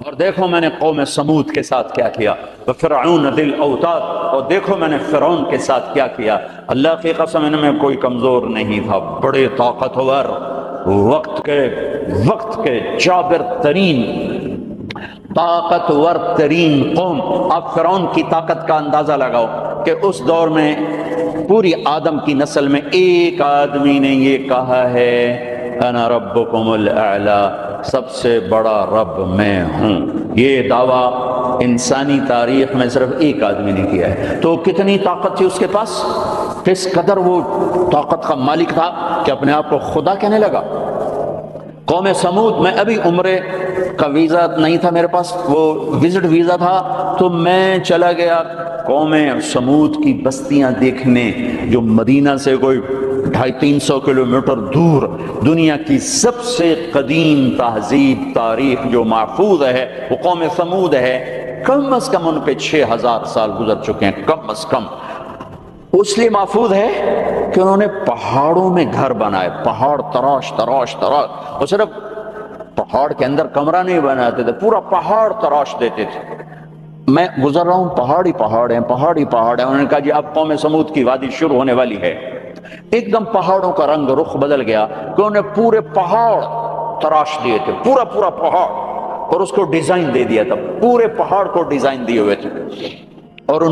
اور دیکھو میں نے قوم سمود کے ساتھ کیا کیا، فرعون ذی الاوتاد، اور دیکھو میں نے فرعون کے ساتھ کیا کیا۔ اللہ کی قسم ان میں کوئی کمزور نہیں تھا، بڑے طاقتور، وقت کے جابر ترین، طاقتور ترین قوم۔ آپ فرعون کی طاقت کا اندازہ لگاؤ کہ اس دور میں پوری آدم کی نسل میں ایک آدمی نے یہ کہا ہے انا ربکم الاعلی، سب سے بڑا رب میں ہوں۔ یہ دعویٰ انسانی تاریخ میں صرف ایک آدمی نے کیا ہے۔ تو کتنی طاقت تھی اس کے پاس، کس قدر وہ طاقت کا مالک تھا کہ اپنے آپ کو خدا کہنے لگا۔ قوم سمود میں ابھی عمرے کا ویزا نہیں تھا میرے پاس، وہ وزٹ ویزا تھا، تو میں چلا گیا قوم سمود کی بستیاں دیکھنے، جو مدینہ سے کوئی 250-300 کلومیٹر دور دنیا کی سب سے قدیم تہذیب تاریخ جو محفوظ ہے وہ قوم سمود ہے۔ کم از کم ان پہ 6000 سال گزر چکے ہیں، کم از کم۔ اس لیے محفوظ ہے کہ انہوں نے پہاڑوں میں گھر بنائے، پہاڑ تراش تراش تراش، اور صرف پہاڑ کے اندر کمرہ نہیں بناتے تھے، پورا پہاڑ تراش دیتے تھے۔ میں گزر رہا ہوں، پہاڑی پہاڑ ہیں، پہاڑی پہاڑ ہیں۔ انہوں نے کہا جی اب قوم سمود کی وادی شروع ہونے والی ہے۔ ایک دم پہاڑوں کا رنگ رخ بدل گیا کہ انہوں نے پورے پہاڑ تراش دیے تھے، پورا پورا پہاڑ، اور اس کو ڈیزائن دے دیا تھا، پورے پہاڑ کو ڈیزائن دیے ہوئے تھے۔ اور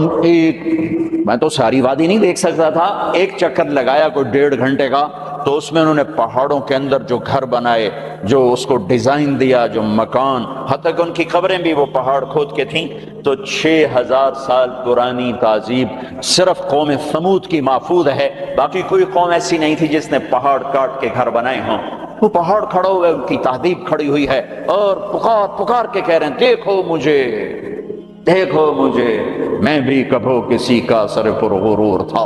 میں تو ساری وادی نہیں دیکھ سکتا تھا، ایک چکر لگایا کوئی 1.5 گھنٹے کا، تو اس میں انہوں نے پہاڑوں کے اندر جو گھر بنائے، جو اس کو ڈیزائن دیا، جو مکان، حتیٰ کہ ان کی قبریں بھی وہ پہاڑ کھود کے تھیں۔ تو 6000 سال پرانی تہذیب صرف قوم سمود کی محفوظ ہے، باقی کوئی قوم ایسی نہیں تھی جس نے پہاڑ کاٹ کے گھر بنائے ہوں۔ وہ پہاڑ کھڑا ہوئے، ان کی تہذیب کھڑی ہوئی ہے، اور پکار پکار کے کہہ رہے ہیں دیکھو مجھے، دیکھو مجھے، میں بھی کبھو کسی کا سر پر غرور تھا۔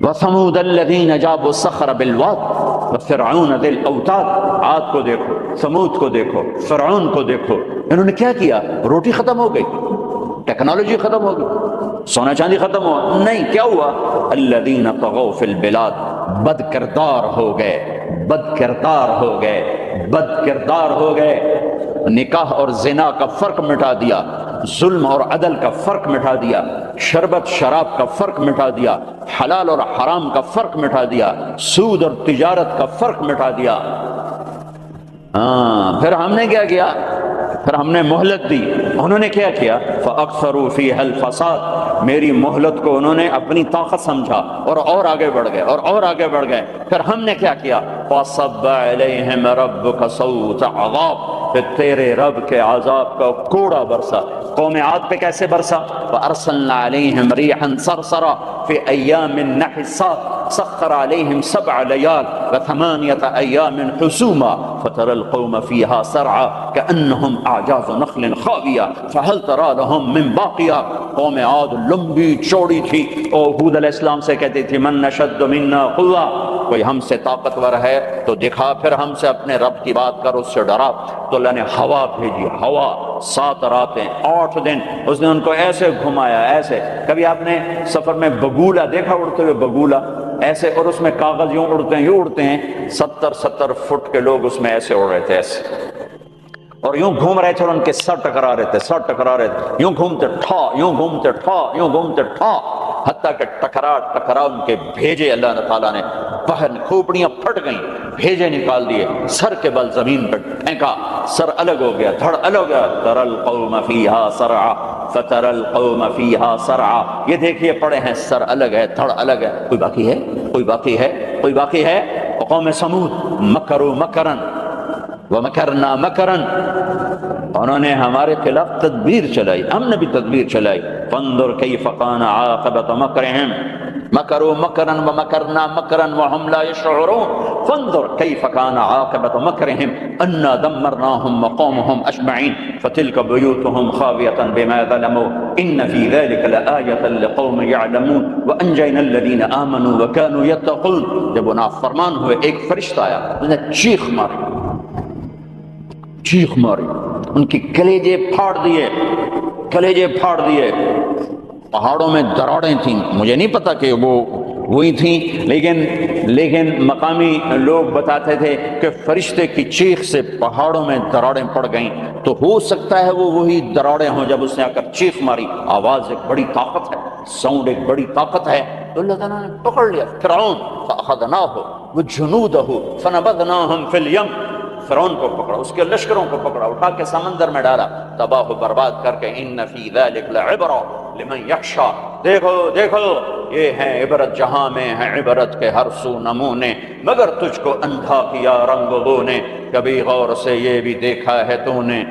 وَثَمُودَ الَّذِينَ جَابُوا الصَّخْرَ بِالْوَادِ وَفِرْعَوْنَ ذِي الْأَوْتَادِ۔ عاد کو دیکھو، سمود کو دیکھو، فرعون کو دیکھو، انہوں نے کیا کیا؟ روٹی ختم ہو گئی، ٹیکنالوجی ختم ہو گئی، سونا چاندی ختم ہوا، نہیں، کیا ہوا؟ الَّذِينَ طَغَوْا فِي الْبِلَادِ، بد کردار ہو گئے، بد کردار ہو گئے، بد کردار ہو گئے۔ نکاح اور زنا کا فرق مٹا دیا، ظلم اور عدل کا فرق مٹا دیا، شربت شراب کا فرق مٹا دیا، حلال اور حرام کا فرق مٹا دیا، سود اور تجارت کا فرق مٹا دیا۔ پھر ہم نے کیا کیا؟ پھر ہم نے مہلت دی۔ انہوں نے کیا کیا؟ فَأَكْثَرُوا فِيهَا الْفَسَادَ، میری مہلت کو انہوں نے اپنی طاقت سمجھا اور آگے بڑھ گئے اور آگے بڑھ گئے۔ پھر ہم نے کیا کیا؟ فَصَبَّ عَلَيْهِمْ رَبُّكَ صَوْتَ عَذَابٍ، پھر تیرے رب کے عذاب کا کوڑا برسا۔ قوم عاد پہ کیسے برسا؟ وَأَرْسَلْنَا عَلَيْهِمْ رِيحًا صَرْصَرًا فِي أَيَّامٍ نَحِسَّاتٍ سَخَّرَ عَلَيْهِمْ 7 لَيَالٍ و8 أَيَّامٍ حُسُومًا فَتَرَى الْقَوْمَ فِيهَا سَرْعًا كَأَنَّهُمْ أَعْجَازُ نَخْلٍ خَاوِيَةٍ فَهَلْ تَرَى لَهُم مِّن بَاقِيَةٍ۔ قوم عاد لمبی چوڑی تھی، اور ہود علیہ السلام سے کہتی تھی من نشد منا قوة، کوئی ہم سے طاقتور ہے تو دکھا، پھر ہم سے اپنے رب کی بات کر، اس سے ڈرا۔ تو اللہ نے ہوا بھیجی، ہوا 7 راتیں 8 دن اس نے ان کو ایسے گھمایا، ایسے۔ کبھی آپ نے سفر میں بگولا دیکھا، اڑتے ہوئے بگولا ایسے، اور اس میں کاغذ یوں اڑتے ہیں، یوں اڑتے ہیں، 70 فٹ کے لوگ اس میں ایسے اڑ رہے تھے، ایسے، اور یوں گھوم رہے تھے، اور ان کے سر ٹکرا رہے تھے، سر ٹکرا رہے تھے، یوں گھومتے ٹھا، یوں گھومتے ٹھا، یوں گھومتے ٹھا، حتیٰ کہ ٹکرا ان کے بھیجے اللہ تعالیٰ نے باہر، کھوپڑیاں پھٹ گئیں، بھیجے نکال دیے، سر کے بل زمین پر پھینکا، سر الگ ہو گیا، دھڑ الگ ہو گیا۔ تَرَى الْقَوْمَ فِيهَا سَرْعًا فَتَرَى الْقَوْمَ فِيهَا سَرْعًا، یہ دیکھیے پڑے ہیں، سر الگ ہے، دھڑ الگ ہے۔ کوئی باقی ہے؟ کوئی باقی ہے؟ کوئی باقی ہے؟ قوم سمود مکروا مکرا وَمَكَرْنَا مَكْرًا، انہوں نے ہمارے خلاف تدبیر چلائی، ہم نے بھی تدبیر چلائی۔ فَانظُرْ كَيْفَ كَانَ عَاقِبَةُ مَكْرِهِمْ مَكَرُوا مَكْرًا وَمَكَرْنَا مَكْرًا وَهُمْ لَا يَشْعُرُونَ فَانظُرْ كَيْفَ كَانَ عَاقِبَةُ مَكْرِهِمْ أَنَّا دَمَّرْنَاهُمْ وَقَوْمَهُمْ أَجْمَعِينَ فَتِلْكَ بُيُوتُهُمْ خَاوِيَةً بِمَا ظَلَمُوا إِنَّ فِي ذَلِكَ لَآيَةً لِقَوْمٍ يَعْلَمُونَ وَأَنجَيْنَا الَّذِينَ آمَنُوا وَكَانُوا يَتَّقُونَ۔ جب وہ نافرمان ہوئے، ایک فرشتہ آیا، اس نے چیخ ماری، چیخ ماری، ان کی کلیجے پھاڑ دیے، کلیجے پھاڑ دیے۔ پہاڑوں میں دراڑیں تھیں، مجھے نہیں پتا کہ وہ ہوئی تھیں، لیکن مقامی لوگ بتاتے تھے کہ فرشتے کی چیخ سے پہاڑوں میں دراڑیں پڑ گئیں، تو ہو سکتا ہے وہ وہی دراڑیں ہوں جب اس نے آ کر چیخ ماری۔ آواز ایک بڑی طاقت ہے، ساؤنڈ ایک بڑی طاقت ہے، تو اللہ تعالیٰ نے پکڑ لیا فرعون فأخذناہ وجنودہ فنبذناہم فی الیم، فرعون کو پکڑا، اس کے لشکروں کو پکڑا، اٹھا کے سمندر میں ڈالا، تباہ و برباد کر کے۔ ان فی ذلک لعبرہ لمن یخشی، دیکھو دیکھو یہ ہے عبرت، جہاں میں ہے عبرت کے ہر سو نمونے، مگر تجھ کو اندھا کیا رنگ بو نے، کبھی غور سے یہ بھی دیکھا ہے تو نے،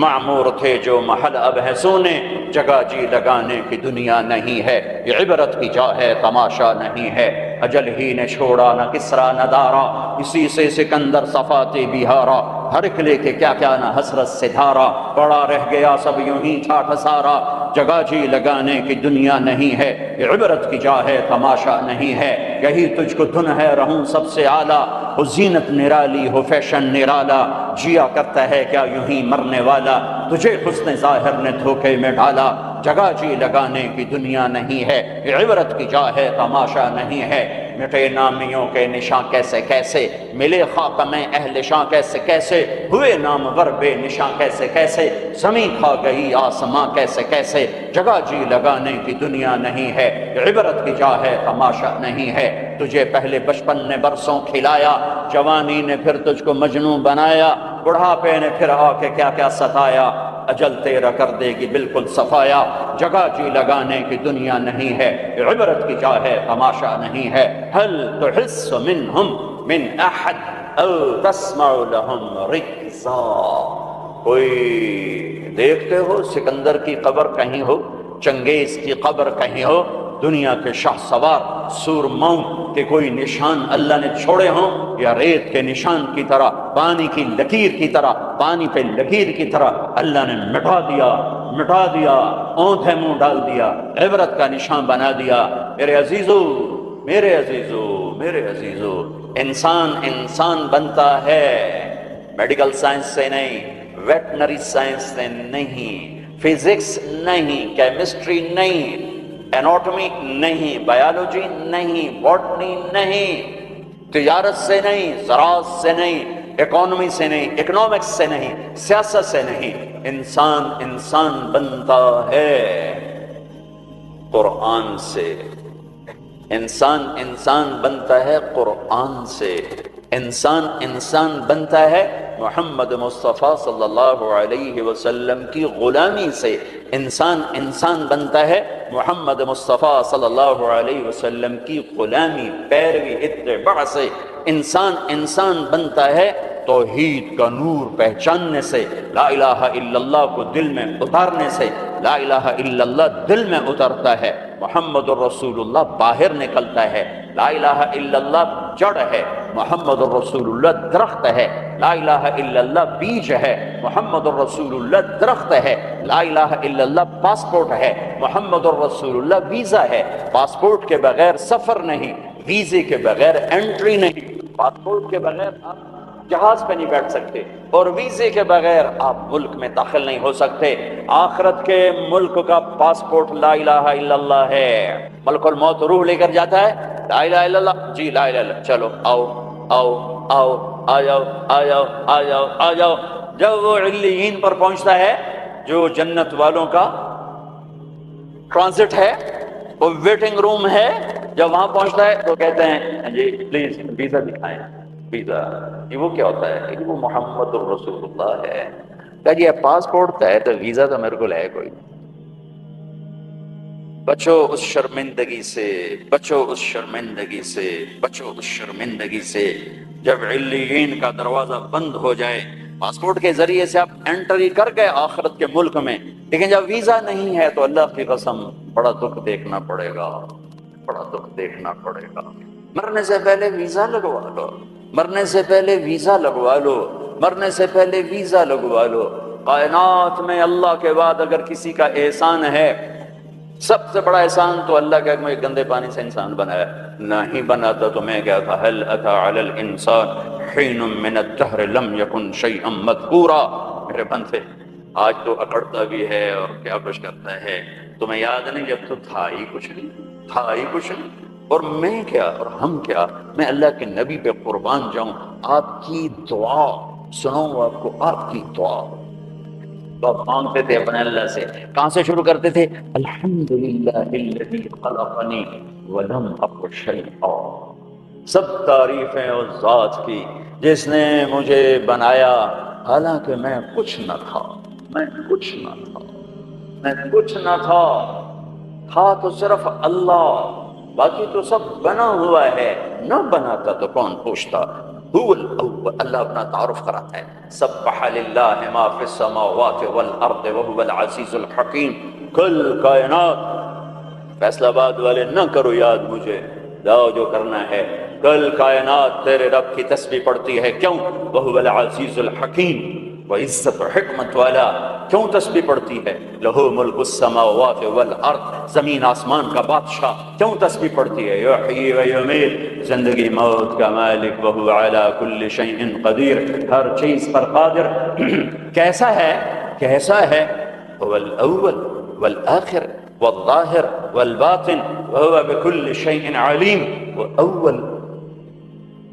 معمور تھے جو محل اب ہے سونے، جگہ جی لگانے کی دنیا نہیں ہے، یہ عبرت کی جا ہے تماشا نہیں ہے، اجل ہی نے چھوڑا نہ کسرا نہ دارا، اسی سے سکندر صفاتے بہارا، ہر ایک لے کے کیا کیا نہ حسرت سے دھارا، پڑا رہ گیا سب یوں ہی ٹھاٹھ سارا، جگہ جی لگانے کی دنیا نہیں ہے، یہ عبرت کی جا ہے تماشا نہیں ہے، یہی تجھ کو دھن ہے رہوں سب سے اعلیٰ، ہو زینت نرالی ہو فیشن نرالا، جیا کرتا ہے کیا یوں ہی مرنے والا، تجھے حسن ظاہر نے دھوکے میں ڈالا، جگہ جی لگانے کی دنیا نہیں ہے، یہ عبرت کی جا ہے تماشا نہیں ہے، مٹے نامیوں کے نشاں کیسے کیسے، ملے خاک میں اہل شاں کیسے کیسے، ہوئے نامور بے نشاں کیسے کیسے، زمین کھا گئی آسماں کیسے کیسے، جگہ جی لگانے کی دنیا نہیں ہے، یہ عبرت کی جا ہے تماشا نہیں ہے، تجھے پہلے بچپن نے برسوں کھلایا، جوانی نے پھر تجھ کو مجنون بنایا، بڑھاپے نے پھر آ کے کیا کیا ستایا، اجل تیرا کر دے گی بالکل صفایا، جگہ جی لگانے کی دنیا نہیں ہے، عبرت کی جا ہے تماشا نہیں ہے، هل تحس منہم من احد او تسمع لهم رکزا، کوئی دیکھتے ہو سکندر کی قبر کہیں ہو، چنگیز کی قبر کہیں ہو، دنیا کے شاہ سوار سورماؤں کے کوئی نشان اللہ نے چھوڑے ہوں، یا ریت کے نشان کی طرح، پانی کی لکیر کی طرح، پانی پہ لکیر کی طرح اللہ نے مٹا دیا، اونھے منہ ڈال دیا، عبرت کا نشان بنا دیا۔ میرے عزیزو، میرے عزیزو، میرے عزیزو، انسان بنتا ہے میڈیکل سائنس سے نہیں، ویٹنری سائنس سے نہیں، فزکس نہیں، کیمسٹری نہیں، ایناٹمی نہیں، بایولوجی نہیں، باٹنی نہیں، تجارت سے نہیں، زراعت سے نہیں، اکانومی سے نہیں، اکنامکس سے نہیں، سیاست سے نہیں، انسان بنتا ہے قرآن سے، انسان بنتا ہے قرآن سے، انسان بنتا ہے محمد مصطفیٰ صلی اللہ علیہ وسلم کی غلامی سے، انسان بنتا ہے محمد مصطفیٰ صلی اللہ علیہ وسلم کی غلامی، پیروی، اتباع سے، انسان بنتا ہے توحید کا نور پہچاننے سے، لا الہ الا اللہ کو دل میں اتارنے سے، لا الہ الا اللہ دل میں اترتا ہے، محمد الرسول اللہ باہر نکلتا ہے، لا الہ الا اللہ جڑ ہے، محمد الرسول اللہ درخت ہے، لا الہ الا اللہ بیج ہے، محمد الرسول اللہ درخت ہے، لا الہ الا اللہ پاسپورٹ ہے، محمد الرسول اللہ ویزا ہے، پاسپورٹ کے بغیر سفر نہیں، ویزے کے بغیر انٹری نہیں، پاسپورٹ کے بغیر آپ جہاز پہ نہیں بیٹھ سکتے، اور ویزے کے بغیر آپ ملک میں داخل نہیں ہو سکتے۔ آخرت کے ملک کا پاسپورٹ لا الہ الا اللہ ہے، ملک الموت روح لے کر جاتا ہے، لا الہ الا اللہ، جی لا الہ الا اللہ، چلو آؤ آؤ آؤ، آ جاؤ آ جاؤ آ جاؤ آ جاؤ، جب وہ علیین پر پہنچتا ہے جو جنت والوں کا ٹرانزٹ ہے، وہ ویٹنگ روم ہے، جب وہاں پہنچتا ہے تو کہتے ہیں جی پلیز ویزا دکھائیں، ویزا، یہ وہ کیا ہوتا ہے؟ یہ وہ محمد الرسول اللہ ہے۔ کہا جی پاسپورٹ ہے تو ویزا تو میرے کو ہے کوئی۔ بچو اس شرمندگی سے، بچو اس شرمندگی سے، بچو اس شرمندگی سے، جب علیین کا دروازہ بند ہو جائے، پاسپورٹ کے ذریعے سے آپ انٹری کر گئے آخرت کے ملک میں، لیکن جب ویزا نہیں ہے تو اللہ کی قسم بڑا دکھ دیکھنا پڑے گا، بڑا دکھ دیکھنا پڑے گا۔ مرنے سے پہلے ویزا لگوا لو، مرنے سے پہلے ویزا لگوا لو، مرنے سے پہلے ویزا لگوا لو۔ کائنات میں اللہ کے بعد اگر کسی کا احسان ہے، سب سے بڑا احسان تو اللہ کا مجھے گندے پانی سے انسان بنایا، نہیں بناتا تو میں کیا تھا۔ هل اتى على الانسان حين من الدهر لم يكن شيئا مذكورا، میرے بندے آج تو اکڑتا بھی ہے اور کیا کچھ کرتا ہے، تمہیں یاد نہیں جب تو تھا ہی کچھ نہیں، تھا ہی کچھ نہیں۔ اور میں کیا اور ہم کیا، میں اللہ کے نبی پہ قربان جاؤں۔ آپ کی دعا سناؤں آپ کو، آپ کی دعا تو آپ مانگتے تھے اپنے اللہ سے، کہاں سے شروع کرتے تھے؟ الحمدللہ الذی خلقنی ولم اک شیئا، سب تعریفیں اس ذات کی جس نے مجھے بنایا حالانکہ میں کچھ نہ تھا، میں کچھ نہ تھا، میں کچھ نہ تھا، تھا تو صرف اللہ، باقی تو سب بنا ہوا ہے، نہ بناتا تو کون پوچھتا۔ هو الاول، اللہ اپنا تعارف کراتا ہے، سبح للہ ما فی السماوات والارض وهو العزیز الحکیم، کل کائنات، فیصلہ آباد والے نہ کرو یاد مجھے، جاؤ جو کرنا ہے، کل کائنات تیرے رب کی تسبیح پڑھتی ہے، کیوں؟ وهو العزیز الحکیم، وہ عزت و حکمت والا، کیوں تسبیح پڑھتی ہے؟ لہو ملک السماوات والارض، زمین آسمان کا بادشاہ، کیوں تسبیح پڑھتی ہے؟ یحیی و یمیت، زندگی موت کا مالک، وہو علی کل شیء قدیر، ہر چیز پر قادر۔ کیسا ہے؟ کیسا ہے؟ هو الاول والآخر والظاہر والباطن وهو بكل شیء علیم، وہ اول،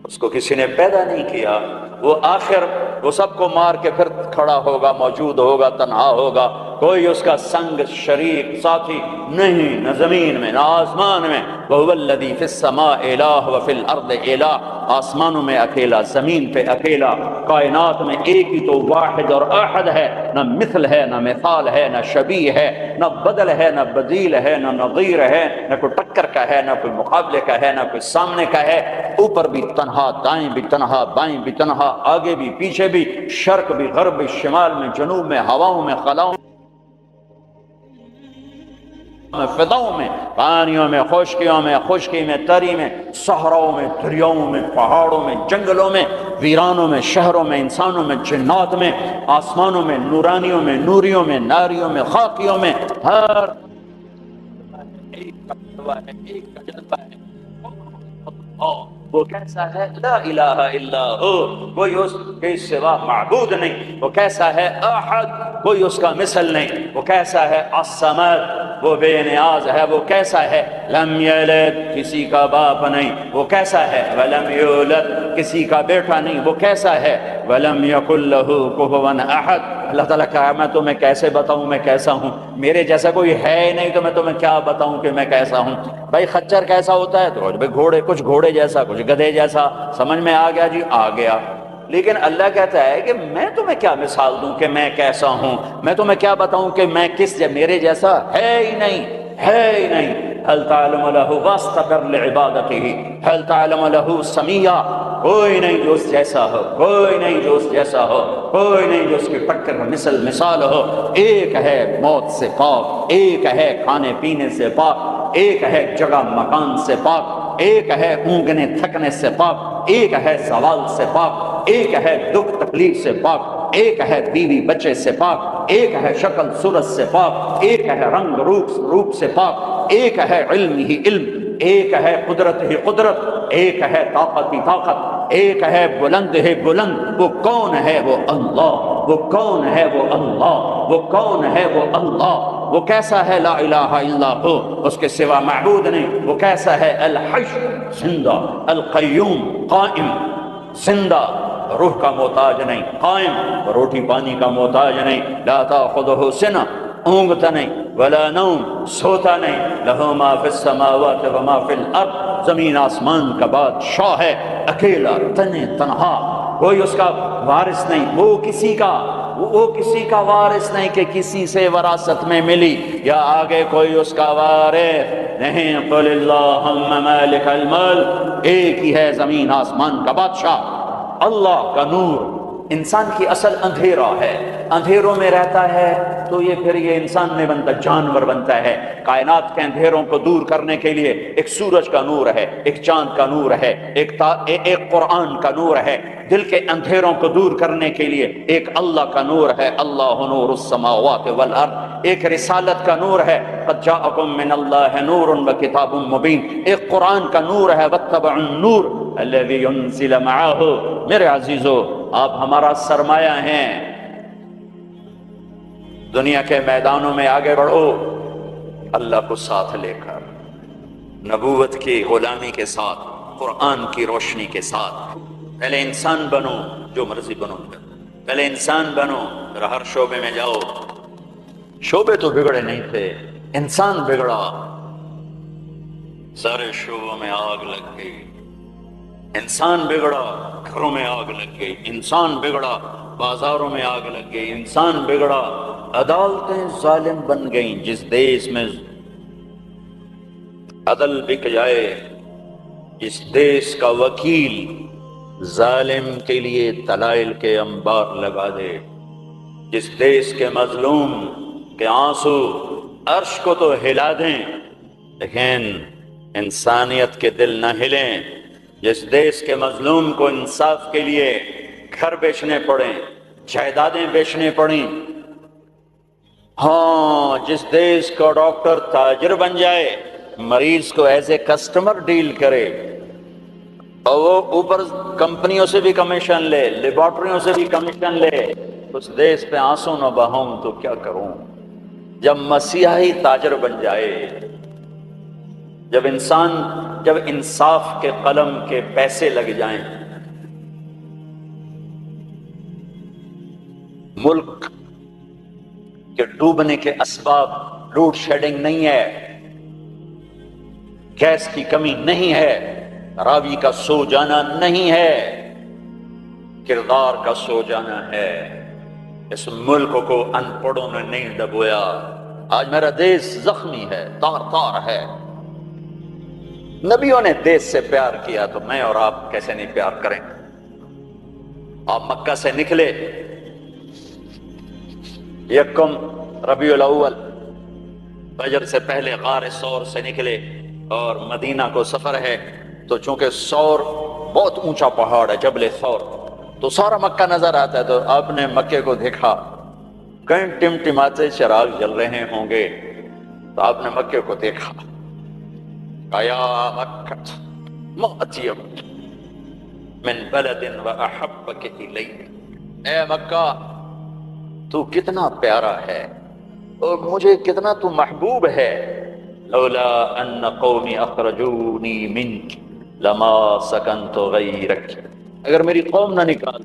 اس کو کسی نے پیدا نہیں کیا، وہ آخر، وہ سب کو مار کے پھر کھڑا ہوگا، موجود ہوگا، تنہا ہوگا، کوئی اس کا سنگ شریک ساتھی نہیں، نہ زمین میں نہ آسمان میں۔ وَهُوَ الَّذِي فِي السَّمَاءِ إِلَٰهُ وَفِي الْأَرْضِ إِلَٰهُ، آسمانوں میں اکیلا، زمین پہ اکیلا، کائنات میں ایک ہی تو واحد اور احد ہے، نہ مثل ہے، نہ مثال ہے، نہ شبیہ ہے، نہ بدل ہے، نہ بدیل ہے، نہ نظیر ہے، نہ کوئی ٹکر کا ہے، نہ کوئی مقابلے کا ہے، نہ کوئی سامنے کا ہے، اوپر بھی تنہا، دائیں بھی تنہا، بائیں بھی تنہا، آگے بھی پیچھے بھی، شرق بھی غرب بھی، شمال میں جنوب میں، ہواؤں میں خلاؤں میں، فضاؤں میں، پانیوں میں، خشکیوں میں، خشکی میں، تری میں، صحراؤں میں، دریاؤں میں، پہاڑوں میں، جنگلوں میں، ویرانوں میں، شہروں میں، انسانوں میں، جنات میں، آسمانوں میں، نورانیوں میں، نوریوں میں، ناریوں میں، خاکیوں میں، ہر ایک کا جلوہ ہے، ایک کا جلوہ ہے۔ وہ کیسا ہے؟ لا الہ الا ہو، کوئی اس کے سوا معبود نہیں۔ وہ کیسا ہے؟ احد، کوئی اس کا مثل نہیں۔ وہ کیسا ہے؟ الصمد، وہ بے نیاز ہے۔ وہ کیسا ہے؟ لم یلد، کسی کا باپ نہیں۔ وہ کیسا ہے؟ ولم یولد، کسی کا بیٹا نہیں۔ وہ کیسا ہے؟ ولم یکن لہ کفوا احد۔ اللہ تعالیٰ کہا میں تمہیں کیسے بتاؤں میں کیسا ہوں، میرے جیسا کوئی ہے ہی نہیں، تو میں تمہیں کیا بتاؤں کہ میں کیسا ہوں۔ بھائی خچر کیسا ہوتا ہے؟ تو بھائی گھوڑے، کچھ گھوڑے جیسا، کچھ گدھے جیسا، سمجھ میں آ گیا جی؟ آ گیا۔ لیکن اللہ کہتا ہے کہ میں تمہیں کیا مثال دوں کہ میں کیسا ہوں، میں تمہیں کیا بتاؤں کہ میں کس، میرے جیسا ہے ہی نہیں، ہے ہی نہیں۔ هل تعلم له واستقر لعبادته، هل تعلم له سمیہ، کوئی نہیں جو اس جیسا ہو، کوئی نہیں جو اس جیسا ہو، کوئی نہیں جو اس کی ٹکر مثل مثال ہو۔ ایک ہے موت سے پاک، ایک ہے کھانے پینے سے پاک، ایک ہے جگہ مکان سے پاک، ایک ہے اونگنے تھکنے سے پاک، ایک ہے زوال سے پاک، ایک ہے دکھ تکلیف سے پاک، ایک ہے بیوی بچے سے پاک، ایک ہے شکل صورت سے پاک، ایک ہے رنگ روپ سے پاک، ایک ہے علم ہی علم، ایک ہے قدرت ہی قدرت، ایک ہے طاقت ہی طاقت، ایک ہے بلند ہی بلند۔ وہ کون ہے؟ وہ اللہ۔ وہ کون ہے؟ وہ اللہ۔ وہ کون ہے؟ وہ اللہ۔ وہ کیسا ہے؟ لا الہ الا ہو، اس کے سوا معبود نہیں۔ وہ کیسا ہے؟ الحی، زندہ، القیوم، قائم، زندہ، روح کا محتاج نہیں، قائم، روٹی پانی کا محتاج نہیں، لا تاخذہ سنہ، اونگتا نہیں، ولا نوم، سوتا نہیں، لہ ما فی السماوات و ما فی الارض، زمین آسمان کا بادشاہ ہے، اکیلا، تنہا، کوئی اس کا وارث نہیں، وہ کسی کا وارث نہیں کہ کسی سے وراثت میں ملی، یا آگے کوئی اس کا وارث نہیں۔ قل اللہم مالک الملک، ایک ہی ہے زمین آسمان کا بادشاہ، اللہ کا نور۔ انسان کی اصل اندھیرا ہے، اندھیروں میں رہتا ہے تو یہ انسان میں بنتا، جانور بنتا ہے۔ کائنات کے اندھیروں کو دور کرنے کے لیے ایک سورج کا نور ہے، ایک چاند کا نور ہے، ایک قرآن کا نور ہے۔ دل کے اندھیروں کو دور کرنے کے لیے ایک اللہ کا نور ہے، اللہ نور السماوات والارض۔ ایک رسالت کا نور ہے، قد جاءکم من اللہ نور وکتاب مبین۔ ایک قرآن کا نور ہے، واتبعوا النور الذی انزل معہ۔ میرے عزیزو، آپ ہمارا سرمایہ ہیں، دنیا کے میدانوں میں آگے بڑھو اللہ کو ساتھ لے کر، نبوت کی غلامی کے ساتھ، قرآن کی روشنی کے ساتھ۔ پہلے انسان بنو، جو مرضی بنو، پہلے انسان بنو، پھر ہر شعبے میں جاؤ۔ شعبے تو بگڑے نہیں تھے، انسان بگڑا، سارے شعبوں میں آگ لگ گئی۔ انسان بگڑا، گھروں میں آگ لگ گئی، انسان بگڑا، بازاروں میں آگ لگ گئی، انسان بگڑا، عدالتیں ظالم بن گئیں۔ جس دیش میں عدل بک جائے، جس دیش کا وکیل ظالم کے لیے دلائل کے انبار لگا دے، جس دیش کے مظلوم کے آنسو عرش کو تو ہلا دیں لیکن انسانیت کے دل نہ ہلیں، جس دیش کے مظلوم کو انصاف کے لیے گھر بیچنے پڑیں، جائیدادیں بیچنے پڑیں، ہاں جس دیش کا ڈاکٹر تاجر بن جائے، مریض کو ایز اے کسٹمر ڈیل کرے اور وہ اوپر کمپنیوں سے بھی کمیشن لے، لیبارٹریوں سے بھی کمیشن لے، اس دیش پہ آنسو نہ بہاؤں تو کیا کروں؟ جب مسیحی تاجر بن جائے، جب انصاف کے قلم کے پیسے لگ جائیں، ملک کے ڈوبنے کے اسباب لوڈ شیڈنگ نہیں ہے، گیس کی کمی نہیں ہے، راوی کا سو جانا نہیں ہے، کردار کا سو جانا ہے۔ اس ملک کو ان پڑھوں نے نہیں دبویا۔ آج میرا دیش زخمی ہے، تار تار ہے۔ نبیوں نے دیش سے پیار کیا تو میں اور آپ کیسے نہیں پیار کریں؟ آپ مکہ سے نکلے، یکم ربیع الاول، فجر سے پہلے غار ثور سے نکلے اور مدینہ کو سفر ہے، تو چونکہ ثور بہت اونچا پہاڑ ہے، جبل ثور، تو سارا مکہ نظر آتا ہے۔ تو آپ نے مکے کو دیکھا، کہیں ٹمٹماتے چراغ جل رہے ہوں گے، تو آپ نے مکے کو دیکھا، یا مکہ ما اطیب من بلد واحبک الی، اے مکہ تو کتنا پیارا ہے اور مجھے کتنا تو محبوب ہے۔ لولا ان قومی اخرجونی منک لما سکنت غیرک، اگر میری قوم نہ نکال،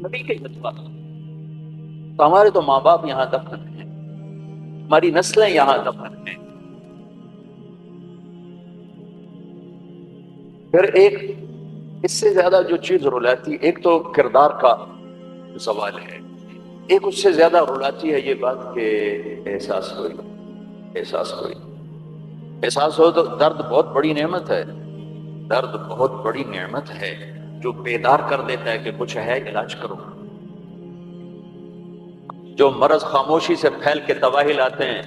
نبی کے جذبات، تو ہمارے تو ماں باپ یہاں دفن ہیں، ہماری نسلیں یہاں دفن ہیں۔ پھر ایک اس سے زیادہ جو چیز رلاتی، ایک تو کردار کا سوال ہے، ایک اس سے زیادہ رلاتی ہے یہ بات کہ احساس ہوئی، احساس ہوئی، احساس ہو تو درد بہت بڑی نعمت ہے، درد بہت بڑی نعمت ہے جو بیدار کر دیتا ہے کہ کچھ ہے، علاج کرو۔ جو مرض خاموشی سے پھیل کے تباہی لاتے ہیں،